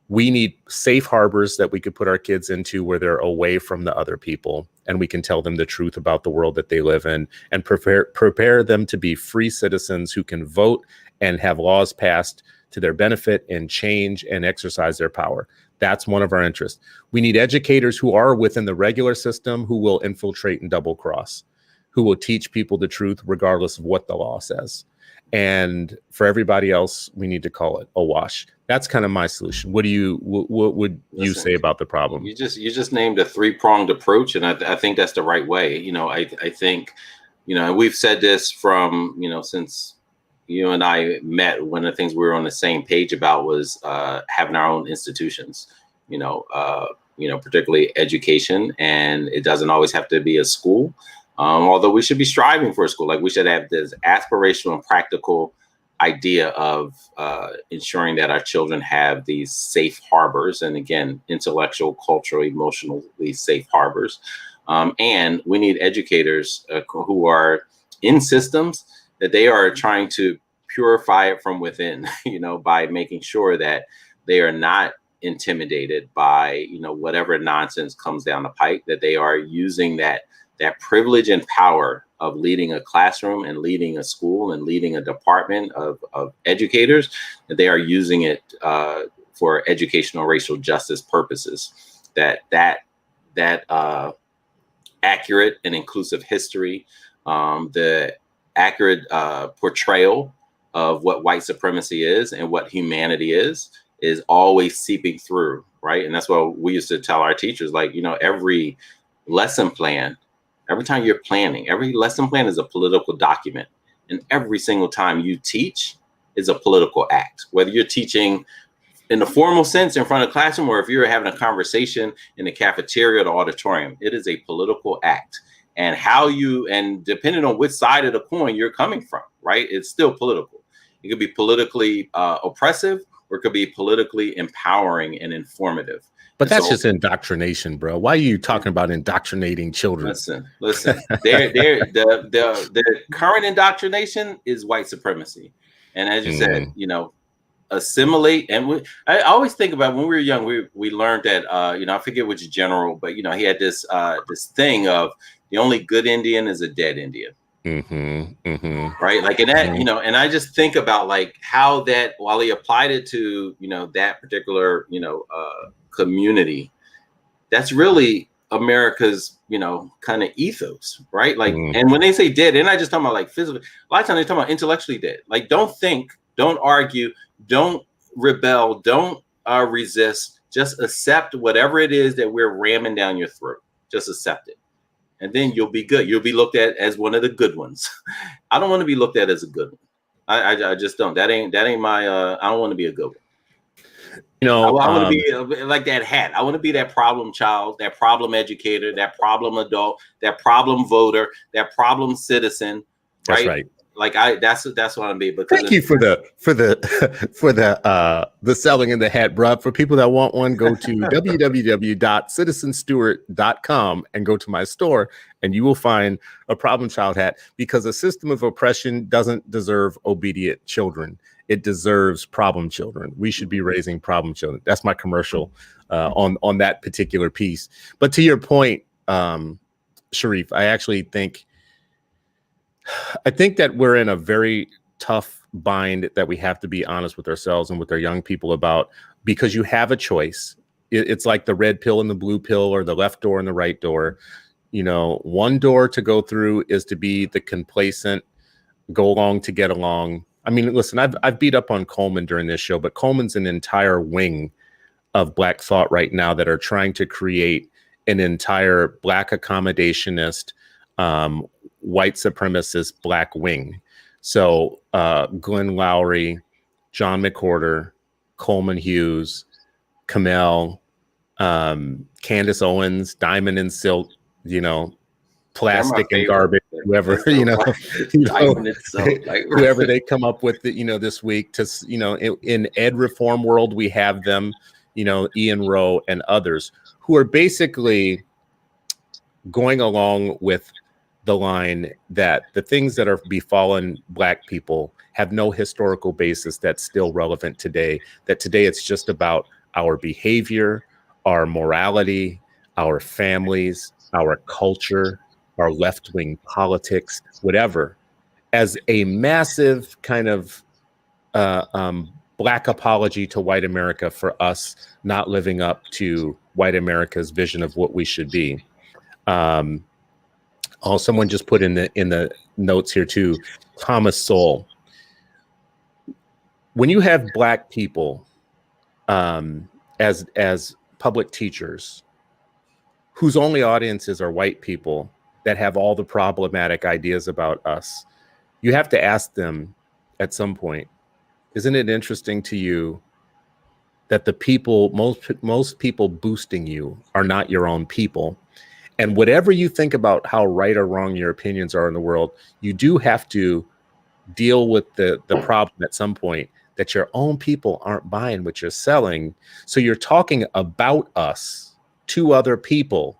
we need safe harbors that we could put our kids into where they're away from the other people and we can tell them the truth about the world that they live in and prepare them to be free citizens who can vote and have laws passed to their benefit and change and exercise their power. That's one of our interests. We need educators who are within the regular system who will infiltrate and double cross, who will teach people the truth regardless of what the law says. And for everybody else, we need to call it a wash. That's kind of my solution. What would you say about the problem? You just named a 3-pronged approach, and I think that's the right way. I think, we've said this from, since you and I met. One of the things we were on the same page about was having our own institutions, particularly education, and it doesn't always have to be a school. Although we should be striving for a school, like we should have this aspirational and practical idea of ensuring that our children have these safe harbors, and again, intellectual, cultural, emotionally safe harbors. And we need educators who are in systems that they are trying to purify it from within, by making sure that they are not intimidated by, whatever nonsense comes down the pike, that they are using that privilege and power of leading a classroom and leading a school and leading a department of educators, that they are using it for educational racial justice purposes, that accurate and inclusive history, the accurate portrayal of what white supremacy is and what humanity is always seeping through, right? And that's what we used to tell our teachers, like, every lesson plan, every time you're planning, every lesson plan is a political document. And every single time you teach is a political act, whether you're teaching in the formal sense in front of classroom, or if you're having a conversation in the cafeteria or the auditorium, it is a political act. And and depending on which side of the coin you're coming from, right, it's still political. It could be politically oppressive, or it could be politically empowering and informative. But that's just indoctrination, bro. Why are you talking about indoctrinating children? Listen. The current indoctrination is white supremacy. And as you said, assimilate. And I always think about when we were young, we learned that, I forget which general, but, he had this thing of the only good Indian is a dead Indian. Right. Like, and that, and I just think about like how that, while he applied it to, that particular, community, that's really America's, kind of ethos, right? Like, and when they say dead, they're not just talking about like physically. A lot of times they're talking about intellectually dead. Like, don't think, don't argue, don't rebel, don't resist. Just accept whatever it is that we're ramming down your throat. Just accept it, and then you'll be good. You'll be looked at as one of the good ones. I don't want to be looked at as a good one. I just don't. That ain't my. I don't want to be a good one. I want to be like that hat. I want to be that problem child, that problem educator, that problem adult, that problem voter, that problem citizen. Right? That's right. Like that's what I'm be. Because thank you for the selling in the hat, bro. For people that want one, go to www.citizenstewart.com and go to my store, and you will find a problem child hat, because a system of oppression doesn't deserve obedient children. It deserves problem children. We should be raising problem children. That's my commercial on that particular piece. But to your point, Sharif, I actually think that we're in a very tough bind that we have to be honest with ourselves and with our young people about, because you have a choice. It's like the red pill and the blue pill, or the left door and the right door. One door to go through is to be the complacent, go along to get along. I mean, listen, I've beat up on Coleman during this show, but Coleman's an entire wing of Black thought right now that are trying to create an entire Black accommodationist, white supremacist Black wing. So Glenn Lowry, John McWhorter, Coleman Hughes, Kamel, Candace Owens, Diamond and Silk, plastic and garbage, whoever, whoever they come up with, this week to, in ed reform world, we have them, Ian Rowe and others who are basically going along with the line that the things that are befallen Black people have no historical basis that's still relevant today, that today it's just about our behavior, our morality, our families, our culture, our left-wing politics, whatever, as a massive kind of Black apology to white America for us not living up to white America's vision of what we should be. Someone just put in the notes here too, Thomas Sowell. When you have Black people as public teachers whose only audiences are white people that have all the problematic ideas about us, you have to ask them at some point, isn't it interesting to you that the people, most people boosting you are not your own people? And whatever you think about how right or wrong your opinions are in the world, you do have to deal with the problem at some point that your own people aren't buying what you're selling. So you're talking about us to other people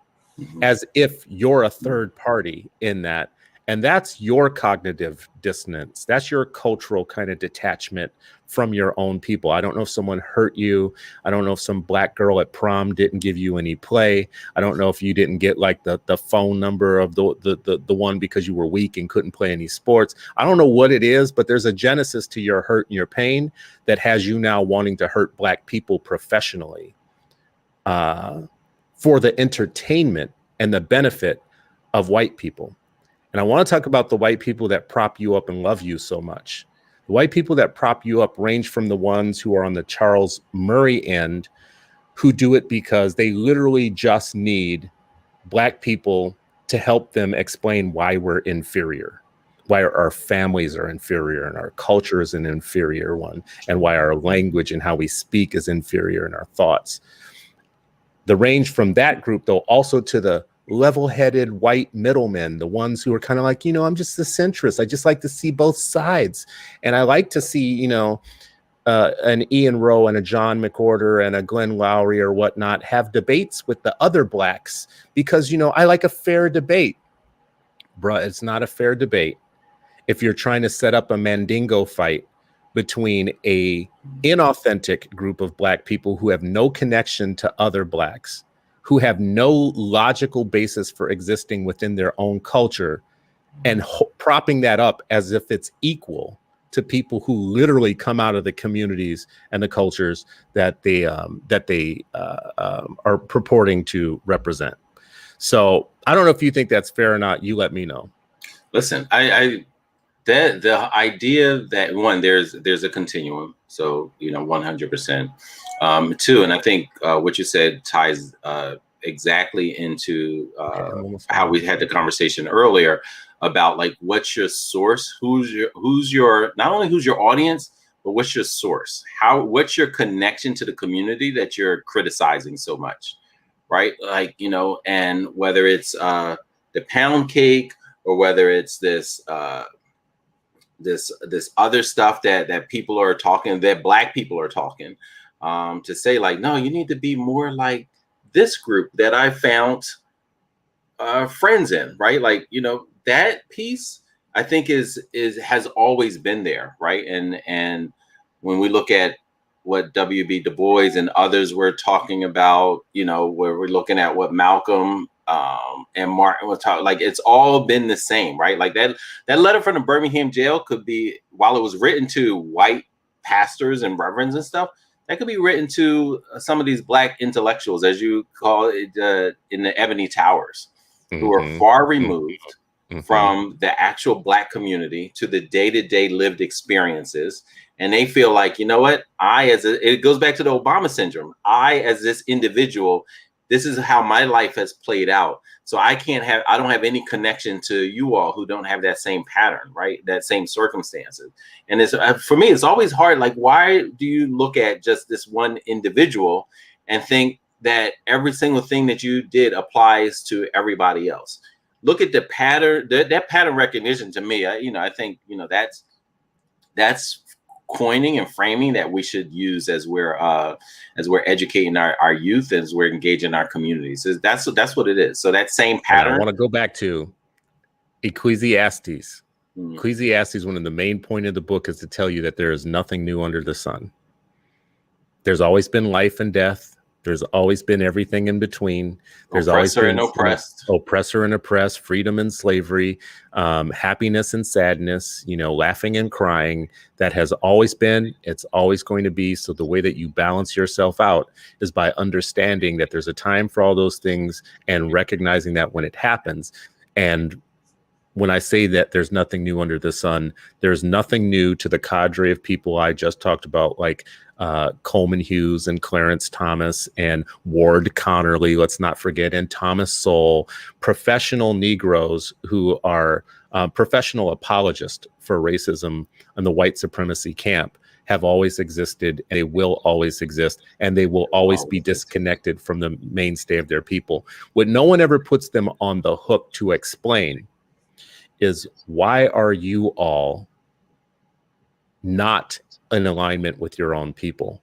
as if you're a third party in that. And that's your cognitive dissonance. That's your cultural kind of detachment from your own people. I don't know if someone hurt you. I don't know if some Black girl at prom didn't give you any play. I don't know if you didn't get like the phone number of the one because you were weak and couldn't play any sports. I don't know what it is, but there's a genesis to your hurt and your pain that has you now wanting to hurt Black people professionally for the entertainment and the benefit of white people. And I want to talk about the white people that prop you up and love you so much. The white people that prop you up range from the ones who are on the Charles Murray end, who do it because they literally just need Black people to help them explain why we're inferior, why our families are inferior and our culture is an inferior one, and why our language and how we speak is inferior in our thoughts. The range from that group, though, also to the level-headed white middlemen, the ones who are kind of like, I'm just a centrist. I just like to see both sides. And I like to see, an Ian Rowe and a John McWhorter and a Glenn Lowry or whatnot have debates with the other Blacks because, I like a fair debate. Bruh, it's not a fair debate if you're trying to set up a Mandingo fight between a inauthentic group of Black people who have no connection to other Blacks, who have no logical basis for existing within their own culture, and propping that up as if it's equal to people who literally come out of the communities and the cultures that they are purporting to represent. So I don't know if you think that's fair or not. You let me know. Listen, the idea that, one, there's a continuum, so 100%. Two, and I think what you said ties exactly into how we had the conversation earlier about, like, what's your source, who's your not only who's your audience, but what's your source, what's your connection to the community that you're criticizing so much, right? Like, and whether it's the pound cake, or whether it's this other stuff that people are talking, that Black people are talking, to say, like, no, you need to be more like this group that I found friends in, right? Like, that piece, I think has always been there, right? And when we look at what W.B. Du Bois and others were talking about, where we're looking at what Malcolm and Martin was talking, like, it's all been the same, right? Like that letter from the Birmingham jail could be, while it was written to white pastors and reverends and stuff, that could be written to some of these Black intellectuals, as you call it, in the Ebony Towers, who are far removed from the actual Black community to the day-to-day lived experiences. And they feel like, you know what, it goes back to the Obama syndrome. I, as this individual, this is how my life has played out. So I don't have any connection to you all who don't have that same pattern, right? That same circumstances. And it's, for me, it's always hard. Like, why do you look at just this one individual and think that every single thing that you did applies to everybody else? Look at the pattern, that pattern recognition. To me, I think, that's coining and framing that we should use as we're educating our youth, as we're engaging our communities. That's what it is. So that same pattern. I want to go back to Ecclesiastes. Ecclesiastes, one of the main point of the book is to tell you that there is nothing new under the sun. There's always been life and death. There's always been everything in between. There's always been oppressor and oppressed, freedom and slavery, happiness and sadness, laughing and crying. That has always been, it's always going to be. So the way that you balance yourself out is by understanding that there's a time for all those things and recognizing that when it happens. And when I say that there's nothing new under the sun, there's nothing new to the cadre of people I just talked about, like Coleman Hughes and Clarence Thomas and Ward Connerly, let's not forget, and Thomas Sowell, professional Negroes who are professional apologists for racism and the white supremacy camp, have always existed, and they will always exist, and they will always be disconnected from the mainstay of their people. What no one ever puts them on the hook to explain is, why are you all not in alignment with your own people?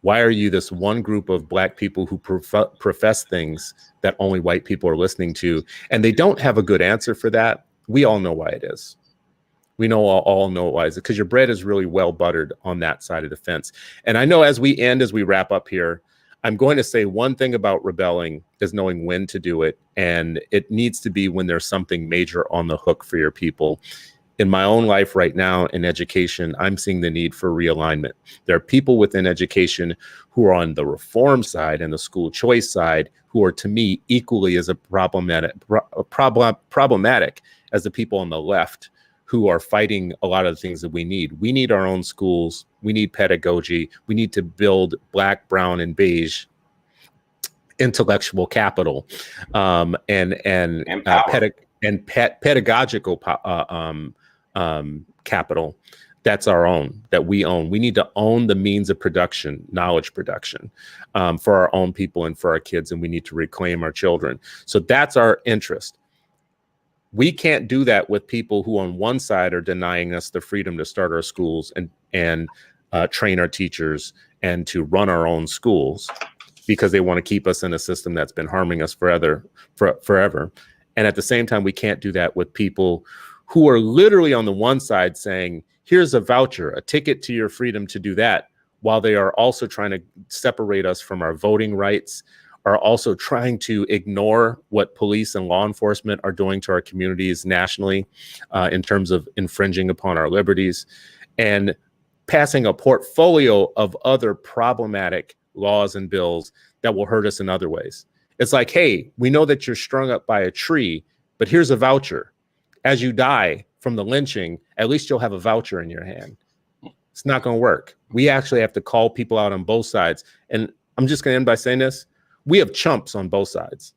Why are you this one group of Black people who profess things that only white people are listening to? And they don't have a good answer for that. We all know why it is. We all know why it is, because your bread is really well buttered on that side of the fence. And I know as we wrap up here, I'm going to say one thing about rebelling is knowing when to do it. And it needs to be when there's something major on the hook for your people. In my own life right now in education, I'm seeing the need for realignment. There are people within education who are on the reform side and the school choice side who are, to me, equally as problematic as the people on the left who are fighting a lot of the things that we need. We need our own schools. We need pedagogy. We need to build Black, brown, and beige intellectual capital, and pedagogical capital that's our own, that we own. We need to own the means of production, knowledge production, for our own people and for our kids, and we need to reclaim our children. So that's our interest. We can't do that with people who on one side are denying us the freedom to start our schools and train our teachers and to run our own schools, because they want to keep us in a system that's been harming us forever. And at the same time, we can't do that with people who are literally on the one side saying, here's a voucher, a ticket to your freedom to do that, while they are also trying to separate us from our voting rights, are also trying to ignore what police and law enforcement are doing to our communities nationally in terms of infringing upon our liberties, and passing a portfolio of other problematic laws and bills that will hurt us in other ways. It's like, hey, we know that you're strung up by a tree, but here's a voucher. As you die from the lynching, at least you'll have a voucher in your hand. It's not going to work. We actually have to call people out on both sides. And I'm just going to end by saying this. We have chumps on both sides.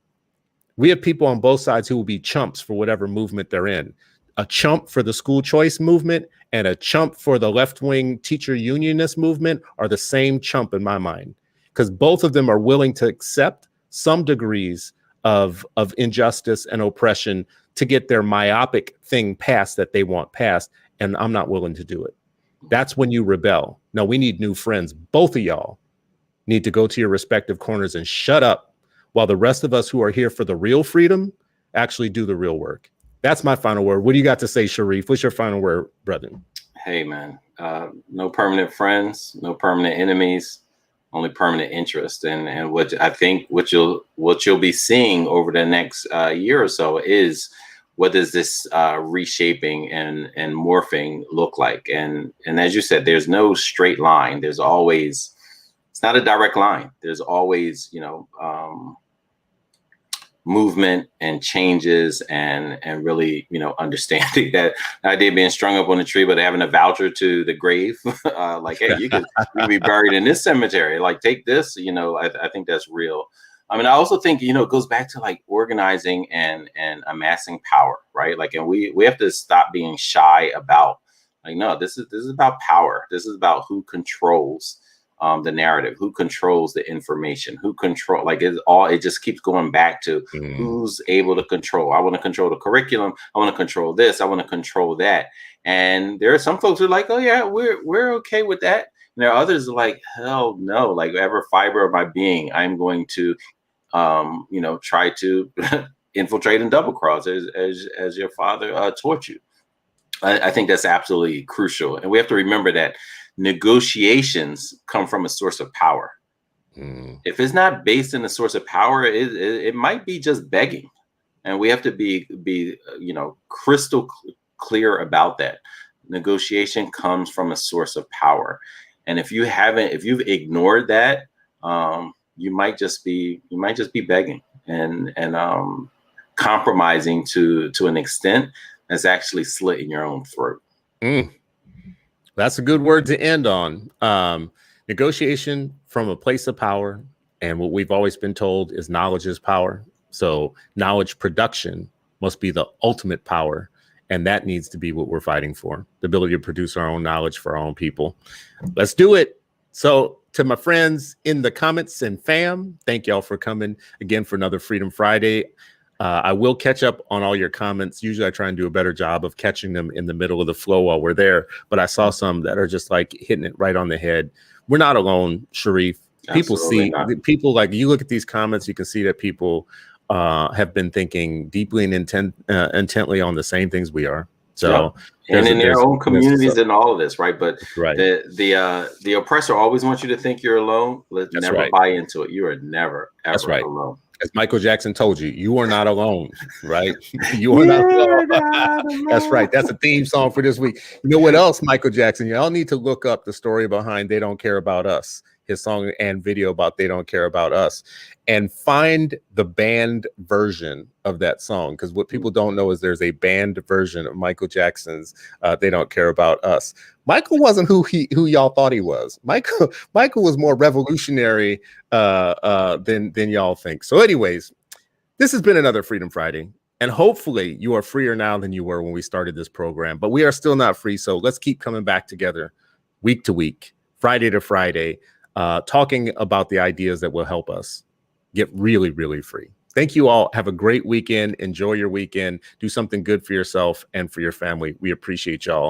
We have people on both sides who will be chumps for whatever movement they're in. A chump for the school choice movement and a chump for the left-wing teacher unionist movement are the same chump in my mind, because both of them are willing to accept some degrees of injustice and oppression to get their myopic thing passed that they want passed. And I'm not willing to do it. That's when you rebel. No, we need new friends. Both of y'all need to go to your respective corners and shut up while the rest of us who are here for the real freedom actually do the real work. That's my final word. What do you got to say, Sharif? What's your final word, brother? Hey, man, no permanent friends, no permanent enemies, only permanent interest. And what I think what you'll be seeing over the next year or so is, what does this reshaping and morphing look like? And as you said, there's no straight line. There's always, it's not a direct line. There's always, movement and changes and really, understanding that idea of being strung up on a tree, but having a voucher to the grave, like, hey, you could be buried in this cemetery. Like, take this. I think that's real. I mean, I also think, it goes back to like organizing and amassing power, right? Like, and we have to stop being shy about, like, no, this is about power. This is about who controls the narrative, who controls the information, it just keeps going back to who's able to control. I want to control the curriculum. I want to control this. I want to control that. And there are some folks who are like, oh yeah, we're okay with that. And there are others who are like, hell no, like every fiber of my being, I'm going to, try to infiltrate and double cross as your father taught you. I think that's absolutely crucial. And we have to remember that negotiations come from a source of power. If it's not based in a source of power, it might be just begging. And we have to be crystal clear about that. Negotiation comes from a source of power. And if you've ignored that, you might just be begging and compromising to an extent that's actually slitting your own throat. That's a good word to end on. Negotiation from a place of power. And what we've always been told is knowledge is power. So knowledge production must be the ultimate power. And that needs to be what we're fighting for. The ability to produce our own knowledge for our own people. Let's do it. So to my friends in the comments and fam, thank y'all for coming again for another Freedom Friday. I will catch up on all your comments. Usually I try and do a better job of catching them in the middle of the flow while we're there. But I saw some that are just like hitting it right on the head. We're not alone, Sharif. People like, you look at these comments, you can see that people have been thinking deeply and intently on the same things we are. So, and in their own communities and all of this, right? But right. The oppressor always wants you to think you're alone. Let's never buy into it. You are never, ever alone. As Michael Jackson told you, you are not alone, right? You are not alone. That's right. That's a theme song for this week. You know what else, Michael Jackson? Y'all need to look up the story behind They Don't Care About Us, his song and video about They Don't Care About Us, and find the band version of that song. Because what people don't know is there's a band version of Michael Jackson's They Don't Care About Us. Michael wasn't who y'all thought he was. Michael was more revolutionary than y'all think. So anyways, this has been another Freedom Friday. And hopefully you are freer now than you were when we started this program. But we are still not free. So let's keep coming back together week to week, Friday to Friday, talking about the ideas that will help us get really, really free. Thank you all. Have a great weekend. Enjoy your weekend. Do something good for yourself and for your family. We appreciate y'all.